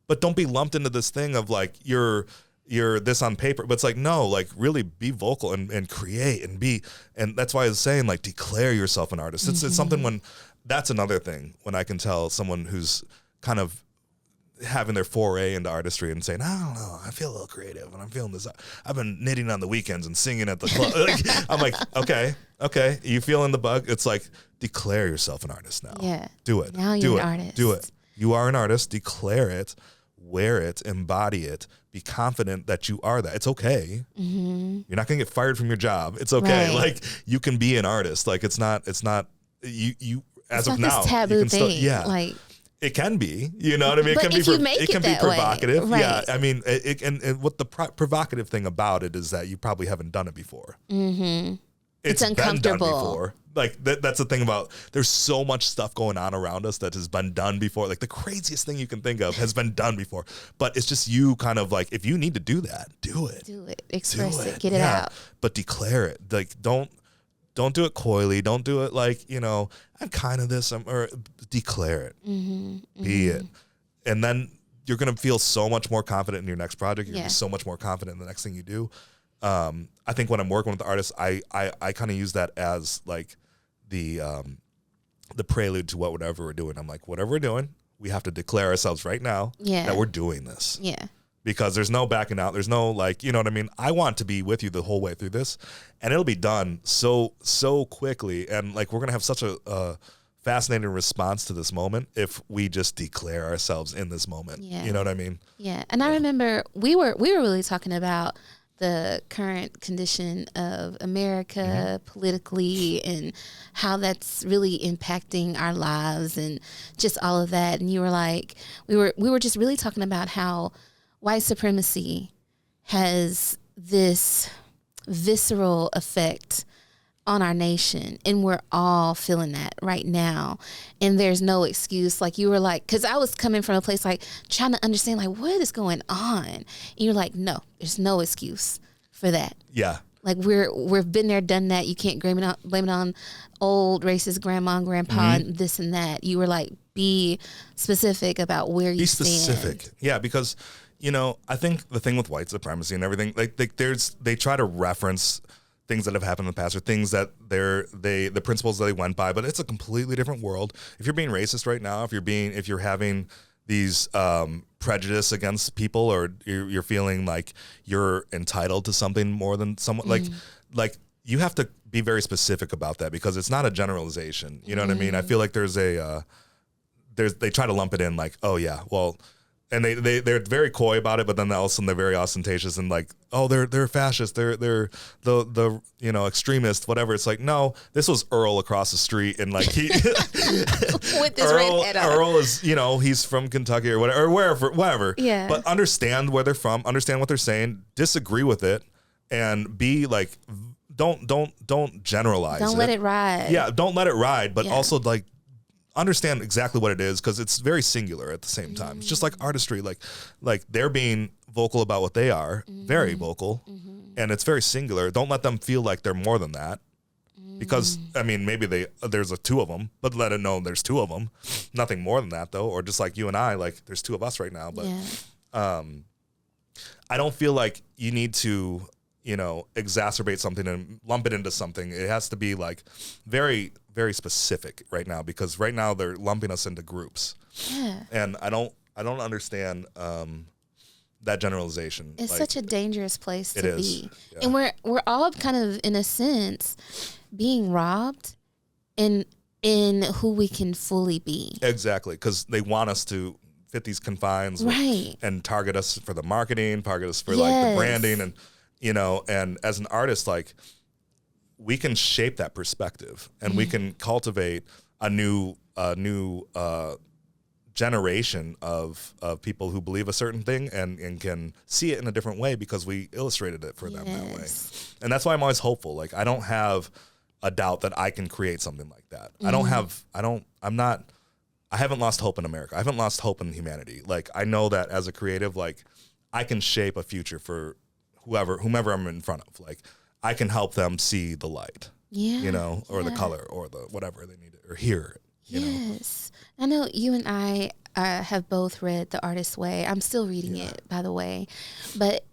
but don't be lumped into this thing of like you're this on paper. But it's like, no, like really be vocal and create and be. And that's why I was saying, like, declare yourself an artist. It's something when that's another thing when I can tell someone who's kind of having their foray into artistry and saying, I don't know, I feel a little creative and I'm feeling this. I've been knitting on the weekends and singing at the club. I'm like, okay. You feeling the bug? It's like, declare yourself an artist now. Yeah. Do it. Now you're an artist. Do it. You are an artist. Declare it. Wear it. Embody it. Be confident that you are that. It's okay. You're not going to get fired from your job. It's okay. Right. Like, you can be an artist. Like, it's not you as it's of not now. This taboo you can thing. still, Like, it can be, you know what I mean? But if you make it can it be that provocative. way, Yeah. I mean, and what the provocative thing about it is that you probably haven't done it before. It's been done uncomfortable. before. Like that's the thing about, there's so much stuff going on around us that has been done before. Like the craziest thing you can think of has been done before. But it's just you kind of like, if you need to do that, do it. Do it. Express Do it. Get it out. But declare it. Like don't do it coyly. Don't do it like, I'm kind of this, or declare it. Be it. And then you're going to feel so much more confident in your next project. You're going to be so much more confident in the next thing you do. I think when I'm working with the artists, I kind of use that as like the prelude to whatever we're doing. I'm like, whatever we're doing, we have to declare ourselves right now that we're doing this. Yeah. Because there's no backing out. There's no like, you know what I mean? I want to be with you the whole way through this, and it'll be done so quickly. And like, we're going to have such a fascinating response to this moment if we just declare ourselves in this moment. Yeah. You know what I mean? Yeah. And I remember we were really talking about the current condition of America politically and how that's really impacting our lives and just all of that. And you were like, we were just really talking about how white supremacy has this visceral effect on our nation, and we're all feeling that right now, and there's no excuse. Like you were like, because I was coming from a place like trying to understand like what is going on, and you're like, no, there's no excuse for that. Yeah. Like we've been there, done that. You can't blame it on old racist grandma and grandpa and this and that. You were like, be specific about where you stand. Be specific. Yeah, because I think the thing with white supremacy and everything, like they try to reference things that have happened in the past or things that the principles that they went by, but it's a completely different world. If you're being racist right now, if you're having these prejudice against people, or you're feeling like you're entitled to something more than someone, like you have to be very specific about that, because it's not a generalization. You know what I mean? I feel like they try to lump it in like, oh yeah, well. And they're very coy about it, but then all of a sudden they're very ostentatious and like, oh, they're fascist, they're the extremist, whatever. It's like, no, this was Earl across the street, and like he with this red head on. Earl is he's from Kentucky or whatever, or wherever. Yeah. But understand where they're from, understand what they're saying, disagree with it, and be like, don't generalize. Don't let it ride. Yeah, don't let it ride, but also like, understand exactly what it is, because it's very singular at the same time. It's just like artistry, like they're being vocal about what they are, very vocal, and it's very singular. Don't let them feel like they're more than that, because I mean, maybe there's two of them, but let it know there's two of them, nothing more than that though. Or just like you and I, like there's two of us right now, but I don't feel like you need to exacerbate something and lump it into something. It has to be like very, very specific right now, because right now they're lumping us into groups. Yeah. And I don't understand that generalization. It's such a dangerous place to be. Yeah. And we're all kind of, in a sense, being robbed in who we can fully be. Exactly, because they want us to fit these confines, right, and target us for the marketing, target us for like the branding, and and as an artist, like we can shape that perspective, and we can cultivate a new generation of people who believe a certain thing and can see it in a different way, because we illustrated it for them that way. And that's why I'm always hopeful. Like I don't have a doubt that I can create something like that. I haven't lost hope in America. I haven't lost hope in humanity. Like I know that as a creative, like I can shape a future for whomever I'm in front of. Like I can help them see the light, or the color, or the whatever they need, or hear it. Yes. I know you and I have both read The Artist's Way. I'm still reading it, by the way. But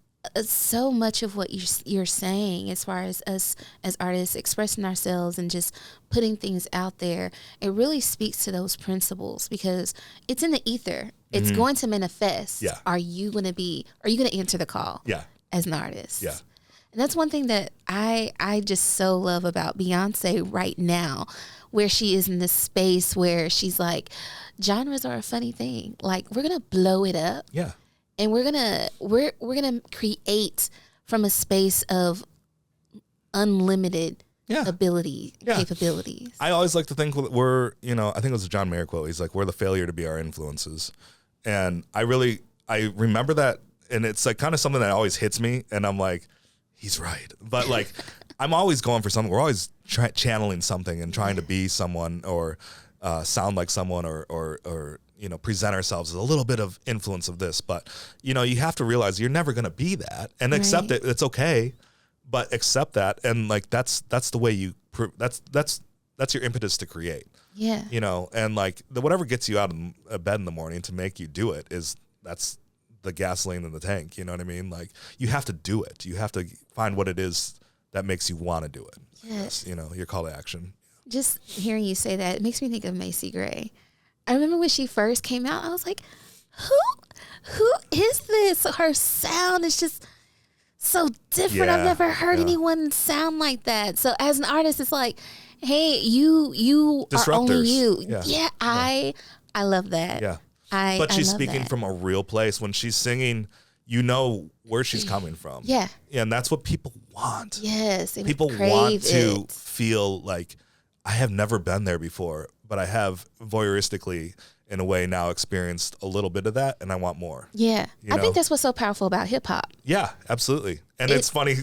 so much of what you're saying, as far as us as artists expressing ourselves and just putting things out there, it really speaks to those principles, because it's in the ether. It's going to manifest. Yeah. Are you going to answer the call? Yeah. As an artist? Yeah. And that's one thing that I just so love about Beyonce right now, where she is in this space where she's like, genres are a funny thing. Like we're gonna blow it up. Yeah. And we're gonna create from a space of unlimited capabilities. I always like to think we're, I think it was a John Mayer quote. He's like, we're the failure to be our influences. And I remember that. And it's like kind of something that always hits me, and I'm like, he's right. But like, I'm always going for something. We're always channeling something and trying to be someone or sound like someone or present ourselves as a little bit of influence of this. But, you have to realize you're never going to be that and accept it. It's okay, but accept that. And like, that's the way that's your impetus to create. Yeah. And like whatever gets you out of bed in the morning to make you do it that's the gasoline in the tank. You know what I mean? Like you have to do it. You have to find what it is that makes you want to do it. Yes. Your call to action. Just hearing you say that, it makes me think of Macy Gray. I remember when she first came out, I was like, who is this? Her sound is just so different. Yeah, I've never heard anyone sound like that. So as an artist, it's like, hey, you are only you. Yeah, I love that. Yeah. But she's speaking from a real place. When she's singing, you know where she's coming from. Yeah. And that's what people want. Yes. People want to feel like, I have never been there before, but I have voyeuristically, in a way, now experienced a little bit of that, and I want more. Yeah. I think that's what's so powerful about hip hop. Yeah, absolutely. And it's funny,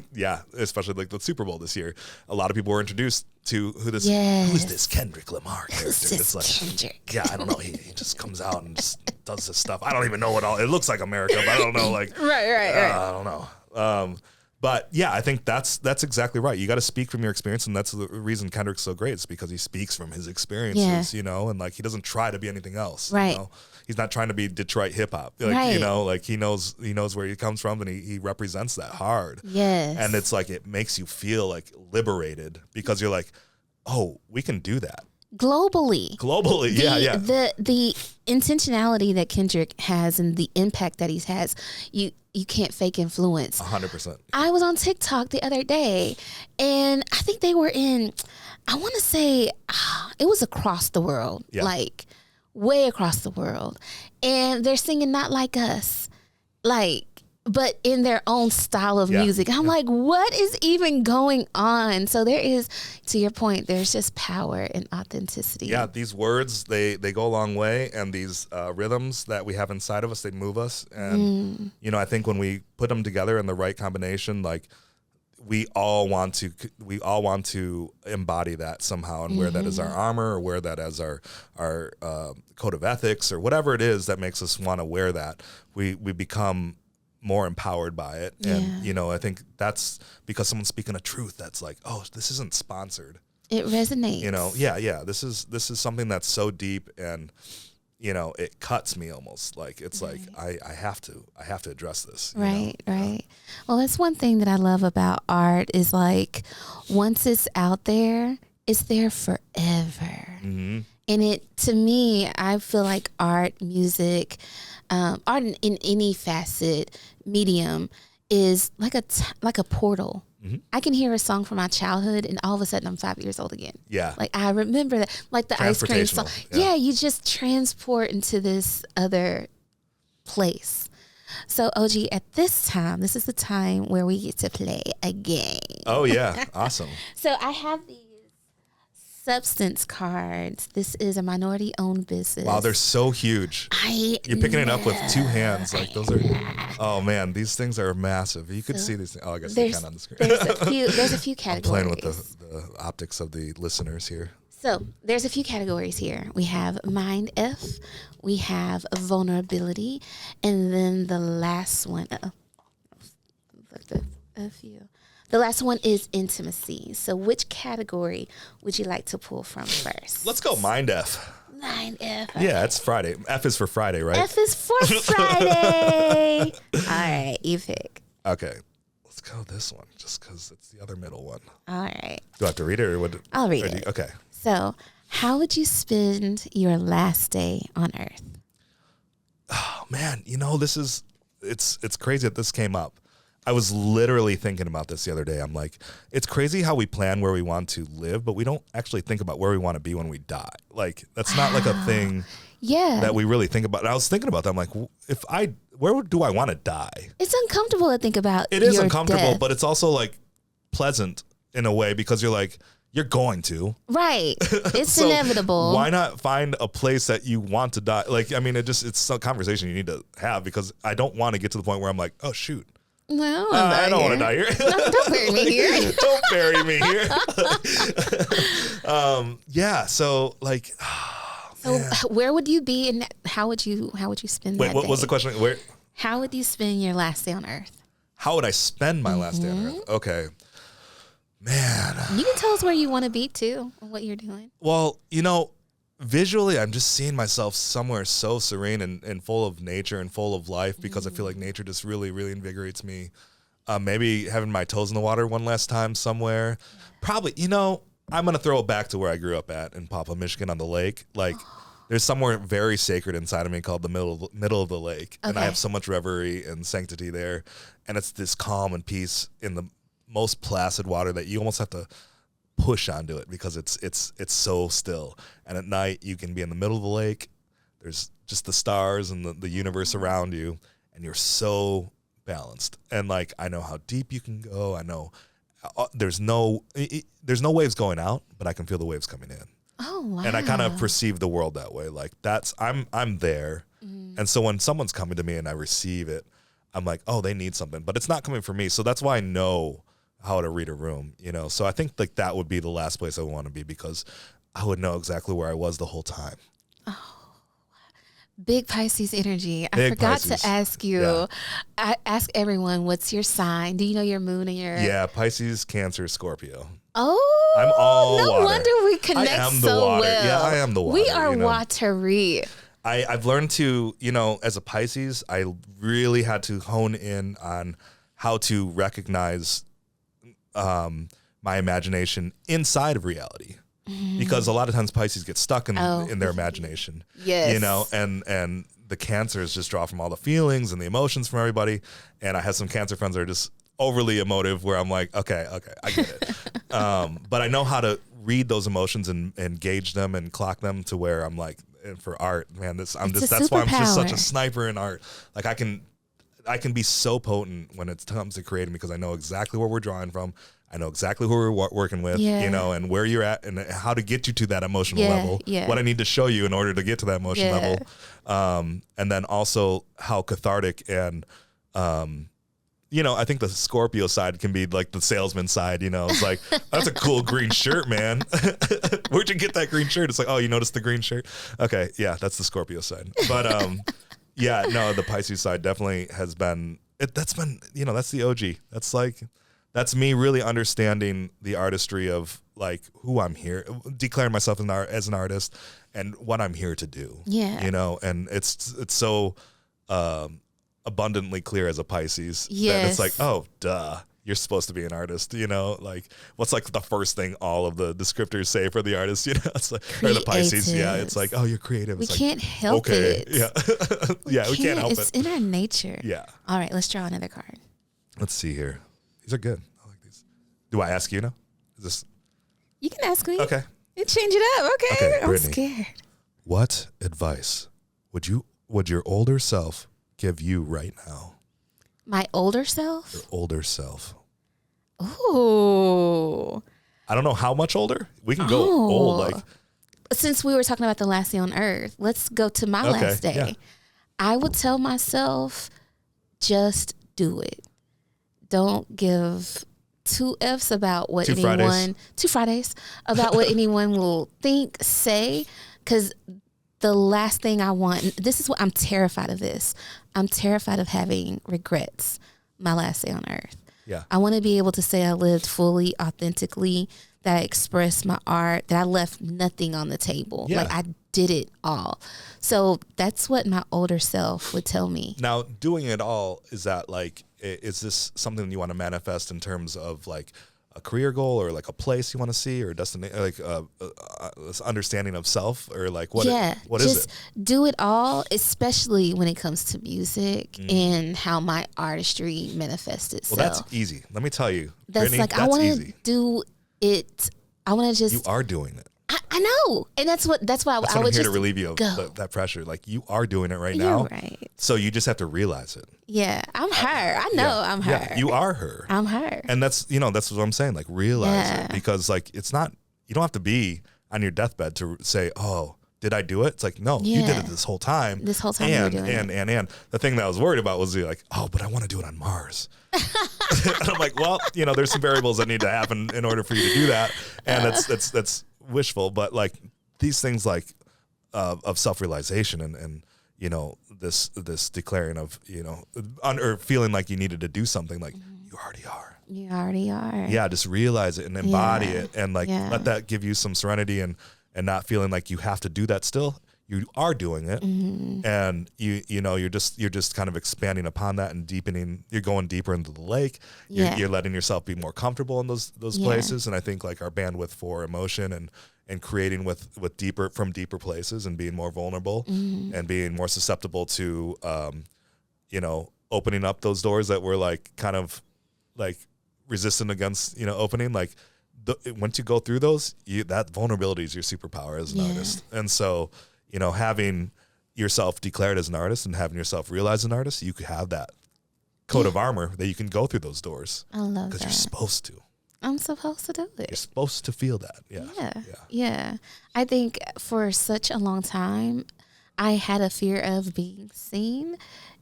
especially like the Super Bowl this year. A lot of people were introduced to who is this Kendrick Lamar character? It's like Kendrick. Yeah, I don't know. He just comes out and just does this stuff. I don't even know what all it looks like America, but I don't know. Like right. I don't know. But yeah, I think that's exactly right. You got to speak from your experience, and that's the reason Kendrick's so great. It's because he speaks from his experiences, and like he doesn't try to be anything else. Right. He's not trying to be Detroit hip hop. Like, like he knows where he comes from, and he represents that hard. Yes. And it's like it makes you feel like liberated because you're like, oh, we can do that. Globally, yeah. The intentionality that Kendrick has and the impact that he has, you can't fake influence. 100%. I was on TikTok the other day, and I think they were in, I want to say, it was across the world, like way across the world, and they're singing "Not Like Us," but in their own style of music. I'm like, what is even going on? So there is, to your point, there's just power and authenticity. Yeah, these words, they go a long way, and these rhythms that we have inside of us, they move us. And, I think when we put them together in the right combination, like we all want to embody that somehow and wear that as our armor or wear that as our code of ethics or whatever it is that makes us want to wear that. We become more empowered by it. And, I think that's because someone's speaking a truth that's like, oh, this isn't sponsored. It resonates. This is something that's so deep and, it cuts me almost. Like, it's like, I have to address this. Right. Well, that's one thing that I love about art is like, once it's out there, it's there forever. Mm-hmm. And to me, I feel like art, music, art in any facet, medium, is like a portal. Mm-hmm. I can hear a song from my childhood, and all of a sudden I'm 5 years old again. Yeah, like I remember that, like the ice cream song. Yeah, you just transport into this other place. So OG, at this time, this is the time where we get to play a game. Oh yeah, awesome. So I have these substance cards. This is a minority-owned business. Wow, they're so huge. You're picking it up with two hands. Like those are. Oh man, these things are massive. You could see these. Oh, I guess they can on the screen. There's a few categories. I'm playing with the optics of the listeners here. So there's a few categories here. We have Mind F, we have vulnerability, and then the last one. A few. The last one is intimacy. So which category would you like to pull from first? Let's go Mind F. Mind F. Okay. Yeah, it's Friday. F is for Friday, right? F is for Friday. All right, you pick. Okay. Let's go this one, just because it's the other middle one. All right. Do I have to read it or what? I'll read it. Okay. So, how would you spend your last day on Earth? Oh, man. It's crazy that this came up. I was literally thinking about this the other day. I'm like, it's crazy how we plan where we want to live, but we don't actually think about where we want to be when we die. Like, that's not like a thing that we really think about. And I was thinking about that. I'm like, where do I want to die? It's uncomfortable to think about. It is uncomfortable, but it's also like pleasant in a way because you're like, you're going to. Right. It's so inevitable. Why not find a place that you want to die? Like, I mean, it's a conversation you need to have because I don't want to get to the point where I'm like, oh, shoot. No, I don't want to die here. No, don't bury me here. Don't bury me here. Yeah. So like, So where would you be, and how would you spend wait, that what day? was the question? Where? How would you spend your last day on Earth? How would I spend my last day on Earth? Okay, man. You can tell us where you want to be too, and what you're doing. Well, visually, I'm just seeing myself somewhere so serene and full of nature and full of life because I feel like nature just really, really invigorates me. Maybe having my toes in the water one last time somewhere. Probably, I'm going to throw it back to where I grew up at in Papa, Michigan on the lake. Like, there's somewhere very sacred inside of me called the middle of the lake. And I have so much reverie and sanctity there. And it's this calm and peace in the most placid water that you almost have to push onto it because it's so still. And at night you can be in the middle of the lake. There's just the stars and the universe around you, and you're so balanced. And like, I know how deep you can go. I know there's no waves going out, but I can feel the waves coming in. Oh wow! And I kind of perceive the world that way. Like I'm there. And so when someone's coming to me and I receive it, I'm like, oh, they need something, but it's not coming from me. So that's why I know how to read a room, So I think like that would be the last place I would want to be because I would know exactly where I was the whole time. Big Pisces energy. I Big forgot Pisces. to ask you. Yeah. I ask everyone, what's your sign? Do you know your moon and your? Yeah, Pisces, Cancer, Scorpio. Oh, I'm all no water. wonder we connect I am the so water. well. Yeah, I am the water. We are watery. I've learned to, as a Pisces, I really had to hone in on how to recognize my imagination inside of reality. Because a lot of times Pisces get stuck in their imagination. Yes. And the Cancers just draw from all the feelings and the emotions from everybody. And I have some Cancer friends that are just overly emotive where I'm like, okay, I get it. But I know how to read those emotions and gauge them and clock them to where I'm like, and for art, man, that's why I'm just such a sniper in art. Like I can be so potent when it comes to creating because I know exactly where we're drawing from. I know exactly who we're working with, and where you're at and how to get you to that emotional level, what I need to show you in order to get to that emotion level. And then also how cathartic and, I think the Scorpio side can be like the salesman side, it's like, that's a cool green shirt, man. Where'd you get that green shirt? It's like, oh, you noticed the green shirt? Okay. Yeah. That's the Scorpio side. But, the Pisces side definitely has been, that's the OG. That's me really understanding the artistry of like who I'm here, declaring myself as an artist and what I'm here to do. Yeah. And it's so abundantly clear as a Pisces that Yes. it's like, oh, duh, you're supposed to be an artist, like what's like the first thing all of the descriptors say for the artist, it's like, or the Pisces. Yeah. It's like, oh, you're creative. We It's can't help it. Yeah. Yeah. We can't help It's it. in our nature. Yeah. All right, let's draw another card. Let's see here. These are good. I like these. Do I ask you now? Is this You can ask me. okay? You change it up. Okay. I'm Brittany. scared. What advice would your older self give you right now? My older self? Your older self. Ooh. I don't know how much older. We can go old. Like, Since we were talking about the last day on Earth, let's go to my last day. Yeah. I would tell myself, just do it. Don't give two F's about what two Fridays about what anyone will think, say, because the last thing I want, this is what I'm terrified of this. I'm terrified of having regrets my last day on Earth. Yeah. I want to be able to say I lived fully, authentically, that I expressed my art, that I left nothing on the table. Yeah. Like I did it all. So that's what my older self would tell me. Now, doing it all, is that like, is this something you want to manifest in terms of like a career goal or like a place you want to see or destination, like this understanding of self or like what? Yeah, what is just it? do it all, especially when it comes to music and how my artistry manifests itself. Well, that's easy. Let me tell you, That's Brittany, like I that's want to easy. do it. I want to just. You are doing it. I know, and that's why That's I what would I'm here just to relieve you of go. that pressure. Like you are doing it right You're now. right. So you just have to realize it. Yeah, I'm her. I know I'm her. Yeah, you are her. I'm her. And that's that's what I'm saying. Like realize Yeah. it because like it's not. You don't have to be on your deathbed to say, "Oh, did I do it? It's like, no, you did Yeah. it this whole time. This whole time you were doing it. And the thing that I was worried about was like, oh, but I want to do it on Mars. And I'm like, well, there's some variables that need to happen in order for you to do that. And that's wishful. But like these things like of self-realization and this declaring of, or feeling like you needed to do something, like you already are. You already are. Yeah, just realize it and embody it, and like Yeah. let that give you some serenity and not feeling like you have to do that still. You are doing it, and you're just kind of expanding upon that and deepening. You're going deeper into the lake. You're letting yourself be more comfortable in those places. And I think like our bandwidth for emotion and creating with deeper places and being more vulnerable and being more susceptible to opening up those doors that were like kind of like resistant against opening. Like once you go through those, that vulnerability is your superpower as an artist. And so having yourself declared as an artist and having yourself realized an artist, you could have that coat of armor that you can go through those doors. I love that. Because you're supposed to. I'm supposed to do it. You're supposed to feel that. Yeah. I think for such a long time, I had a fear of being seen.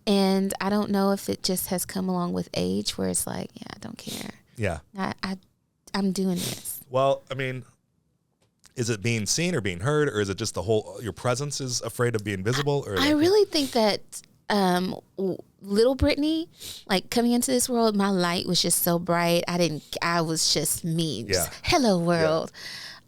And I don't know if it just has come along with age where it's like, I don't care. Yeah. I'm doing this. Well, I mean, is it being seen or being heard, or is it just your presence is afraid of being visible? Or I really think that little Brittany, like coming into this world, my light was just so bright. I was just me. Just, hello world.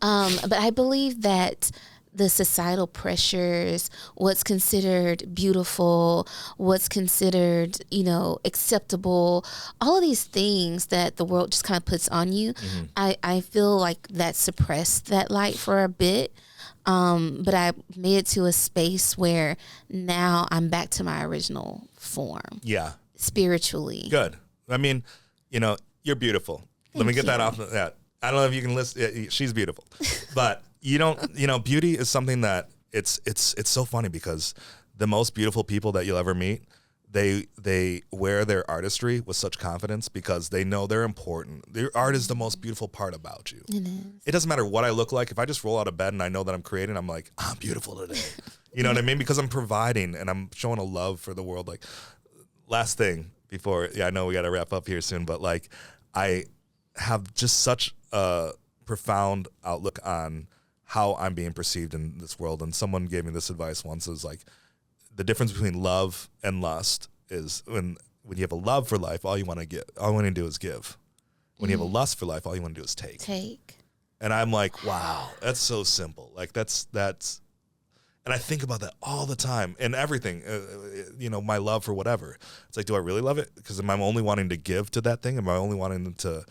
Yeah. But I believe that the societal pressures, what's considered beautiful, what's considered, acceptable, all of these things that the world just kind of puts on you, I feel like that suppressed that light for a bit. But I made it to a space where now I'm back to my original form. Yeah. Spiritually. Good. I mean, you're beautiful. Let me get that off that. I don't know if you can listen. She's beautiful, but beauty is something that it's so funny because the most beautiful people that you'll ever meet, they wear their artistry with such confidence because they know they're important. Their art is the most beautiful part about you. It is. It doesn't matter what I look like. If I just roll out of bed and I know that I'm creating, I'm like, I'm beautiful today. You know what I mean? Because I'm providing and I'm showing a love for the world. Like, last thing before, I know we got to wrap up here soon, but like, I have just such a profound outlook on how I'm being perceived in this world. And someone gave me this advice once, is like, the difference between love and lust is when you have a love for life, all you want to do is give. When you have a lust for life, all you want to do is take. And I'm like, wow, that's so simple. Like that's, and I think about that all the time and everything, my love for whatever. It's like, do I really love it? Because am I only wanting to give to that thing? Am I only wanting to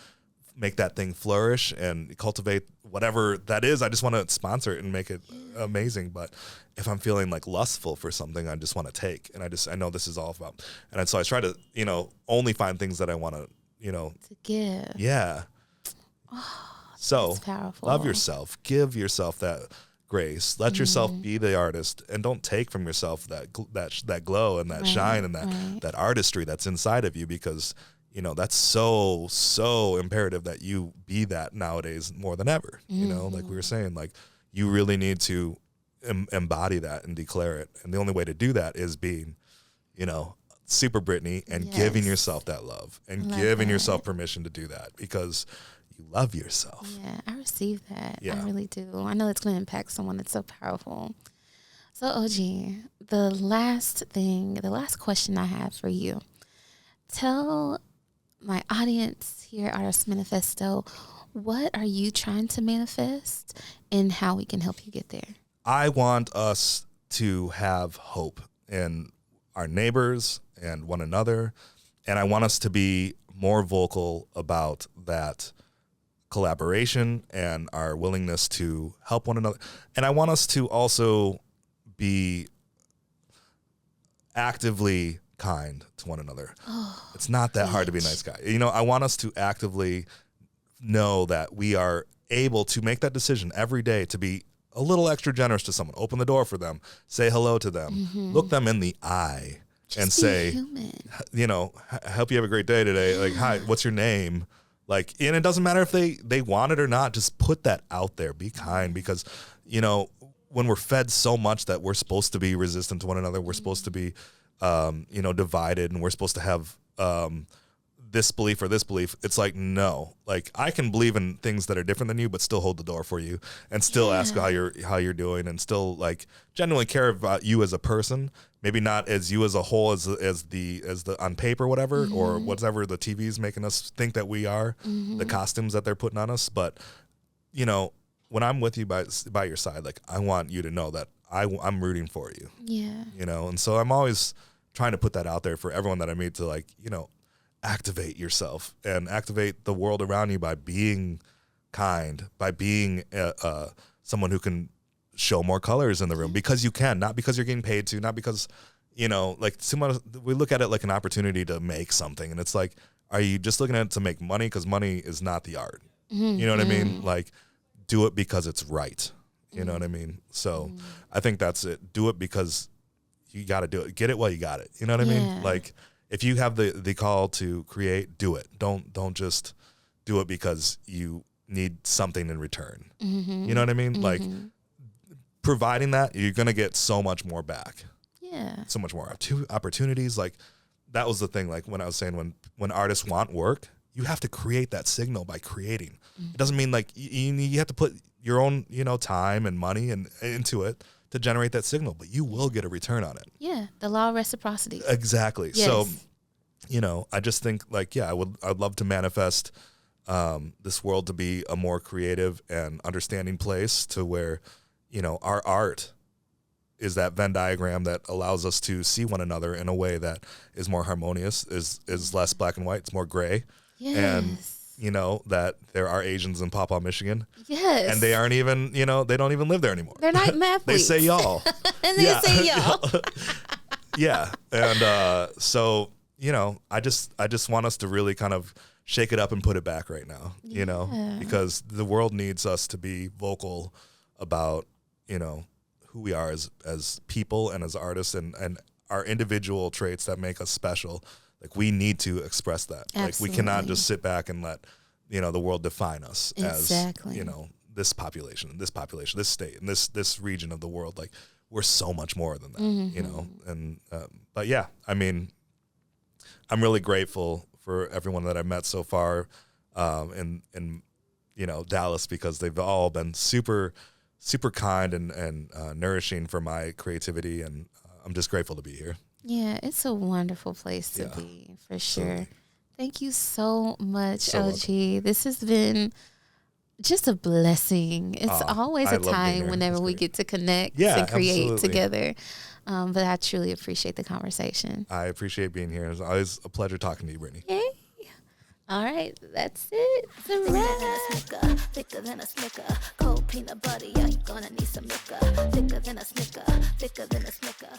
make that thing flourish and cultivate whatever that is? I just want to sponsor it and make it amazing. But if I'm feeling like lustful for something, I just want to take. And I know this is all about. And so I try to, only find things that I want to, to give. Yeah. So that's powerful. Love yourself, give yourself that grace, let yourself be the artist, and don't take from yourself that glow and that shine and that artistry that's inside of you, because that's so imperative that you be that nowadays more than ever. Like we were saying, like you really need to embody that and declare it. And the only way to do that is being, super Brittany and giving yourself that love and giving yourself permission to do that because you love yourself. Yeah, I receive that. Yeah. I really do. I know it's going to impact someone that's so powerful. So, OG, the last question I have for you. Tell my audience here at Artist Manifesto, what are you trying to manifest and how we can help you get there? I want us to have hope in our neighbors and one another, and I want us to be more vocal about that collaboration and our willingness to help one another. And I want us to also be actively kind to one another. It's not that hard to be a nice guy. I want us to actively know that we are able to make that decision every day to be a little extra generous to someone, open the door for them, say hello to them, look them in the eye and say, human. I hope you have a great day today. Like, hi, what's your name? Like, and it doesn't matter if they want it or not, just put that out there, be kind, because, when we're fed so much that we're supposed to be resistant to one another, we're supposed to be, divided, and we're supposed to have this belief or this belief. It's like, no, like I can believe in things that are different than you, but still hold the door for you and still ask how you're doing, and still like genuinely care about you as a person. Maybe not as you as a whole, as the on paper, whatever, or whatever the TV's making us think that we are, the costumes that they're putting on us. But when I'm with you by your side, like I want you to know that I'm rooting for you. Yeah. And so I'm always trying to put that out there for everyone that I meet to, like, activate yourself and activate the world around you by being kind, by being someone who can show more colors in the room, because you can, not because you're getting paid to, not because, like someone, we look at it like an opportunity to make something. And it's like, are you just looking at it to make money? Because money is not the art. You know what I mean? Like, do it because it's right. You know what I mean? So I think that's it. Do it because you got to do it. Get it while you got it. You know what I mean? Like, if you have the call to create, do it. Don't just do it because you need something in return. You know what I mean? Like, providing that, you're going to get so much more back. Yeah. So much more opportunities. Like, that was the thing. Like, when I was saying, when artists want work, you have to create that signal by creating. It doesn't mean like you have to put your own, time and money into it to generate that signal, but you will get a return on it. Yeah. The law of reciprocity. Exactly. Yes. So, I just think like, I'd love to manifest this world to be a more creative and understanding place, to where, our art is that Venn diagram that allows us to see one another in a way that is more harmonious, is less black and white, it's more gray. Yes. And, that there are Asians in Paw Paw, Michigan. Yes. And they aren't even, they don't even live there anymore. They're not athletes. They say y'all. And they say y'all. Yeah. And so, I just want us to really kind of shake it up and put it back right now, because the world needs us to be vocal about, who we are as people and as artists, and our individual traits that make us special. Like, we need to express that. Absolutely. Like, we cannot just sit back and let, the world define us Exactly. as, this population, this state, and this region of the world. Like, we're so much more than that, and, but yeah, I mean, I'm really grateful for everyone that I've met so far, in Dallas, because they've all been super, super kind and nourishing for my creativity. And I'm just grateful to be here. Yeah, it's a wonderful place to be, for sure. Absolutely. Thank you so much, So OG. This has been just a blessing. It's always I a love being time here. whenever It's we great. get to connect Yeah, and create absolutely. together. But I truly appreciate the conversation. I appreciate being here. It's always a pleasure talking to you, Brittany. Yay. All right, that's it. It's a wrap. Thicker than a Snicker, cold peanut butter, yeah, you gonna need some liquor. Thicker than a Snicker, thicker than a Snicker.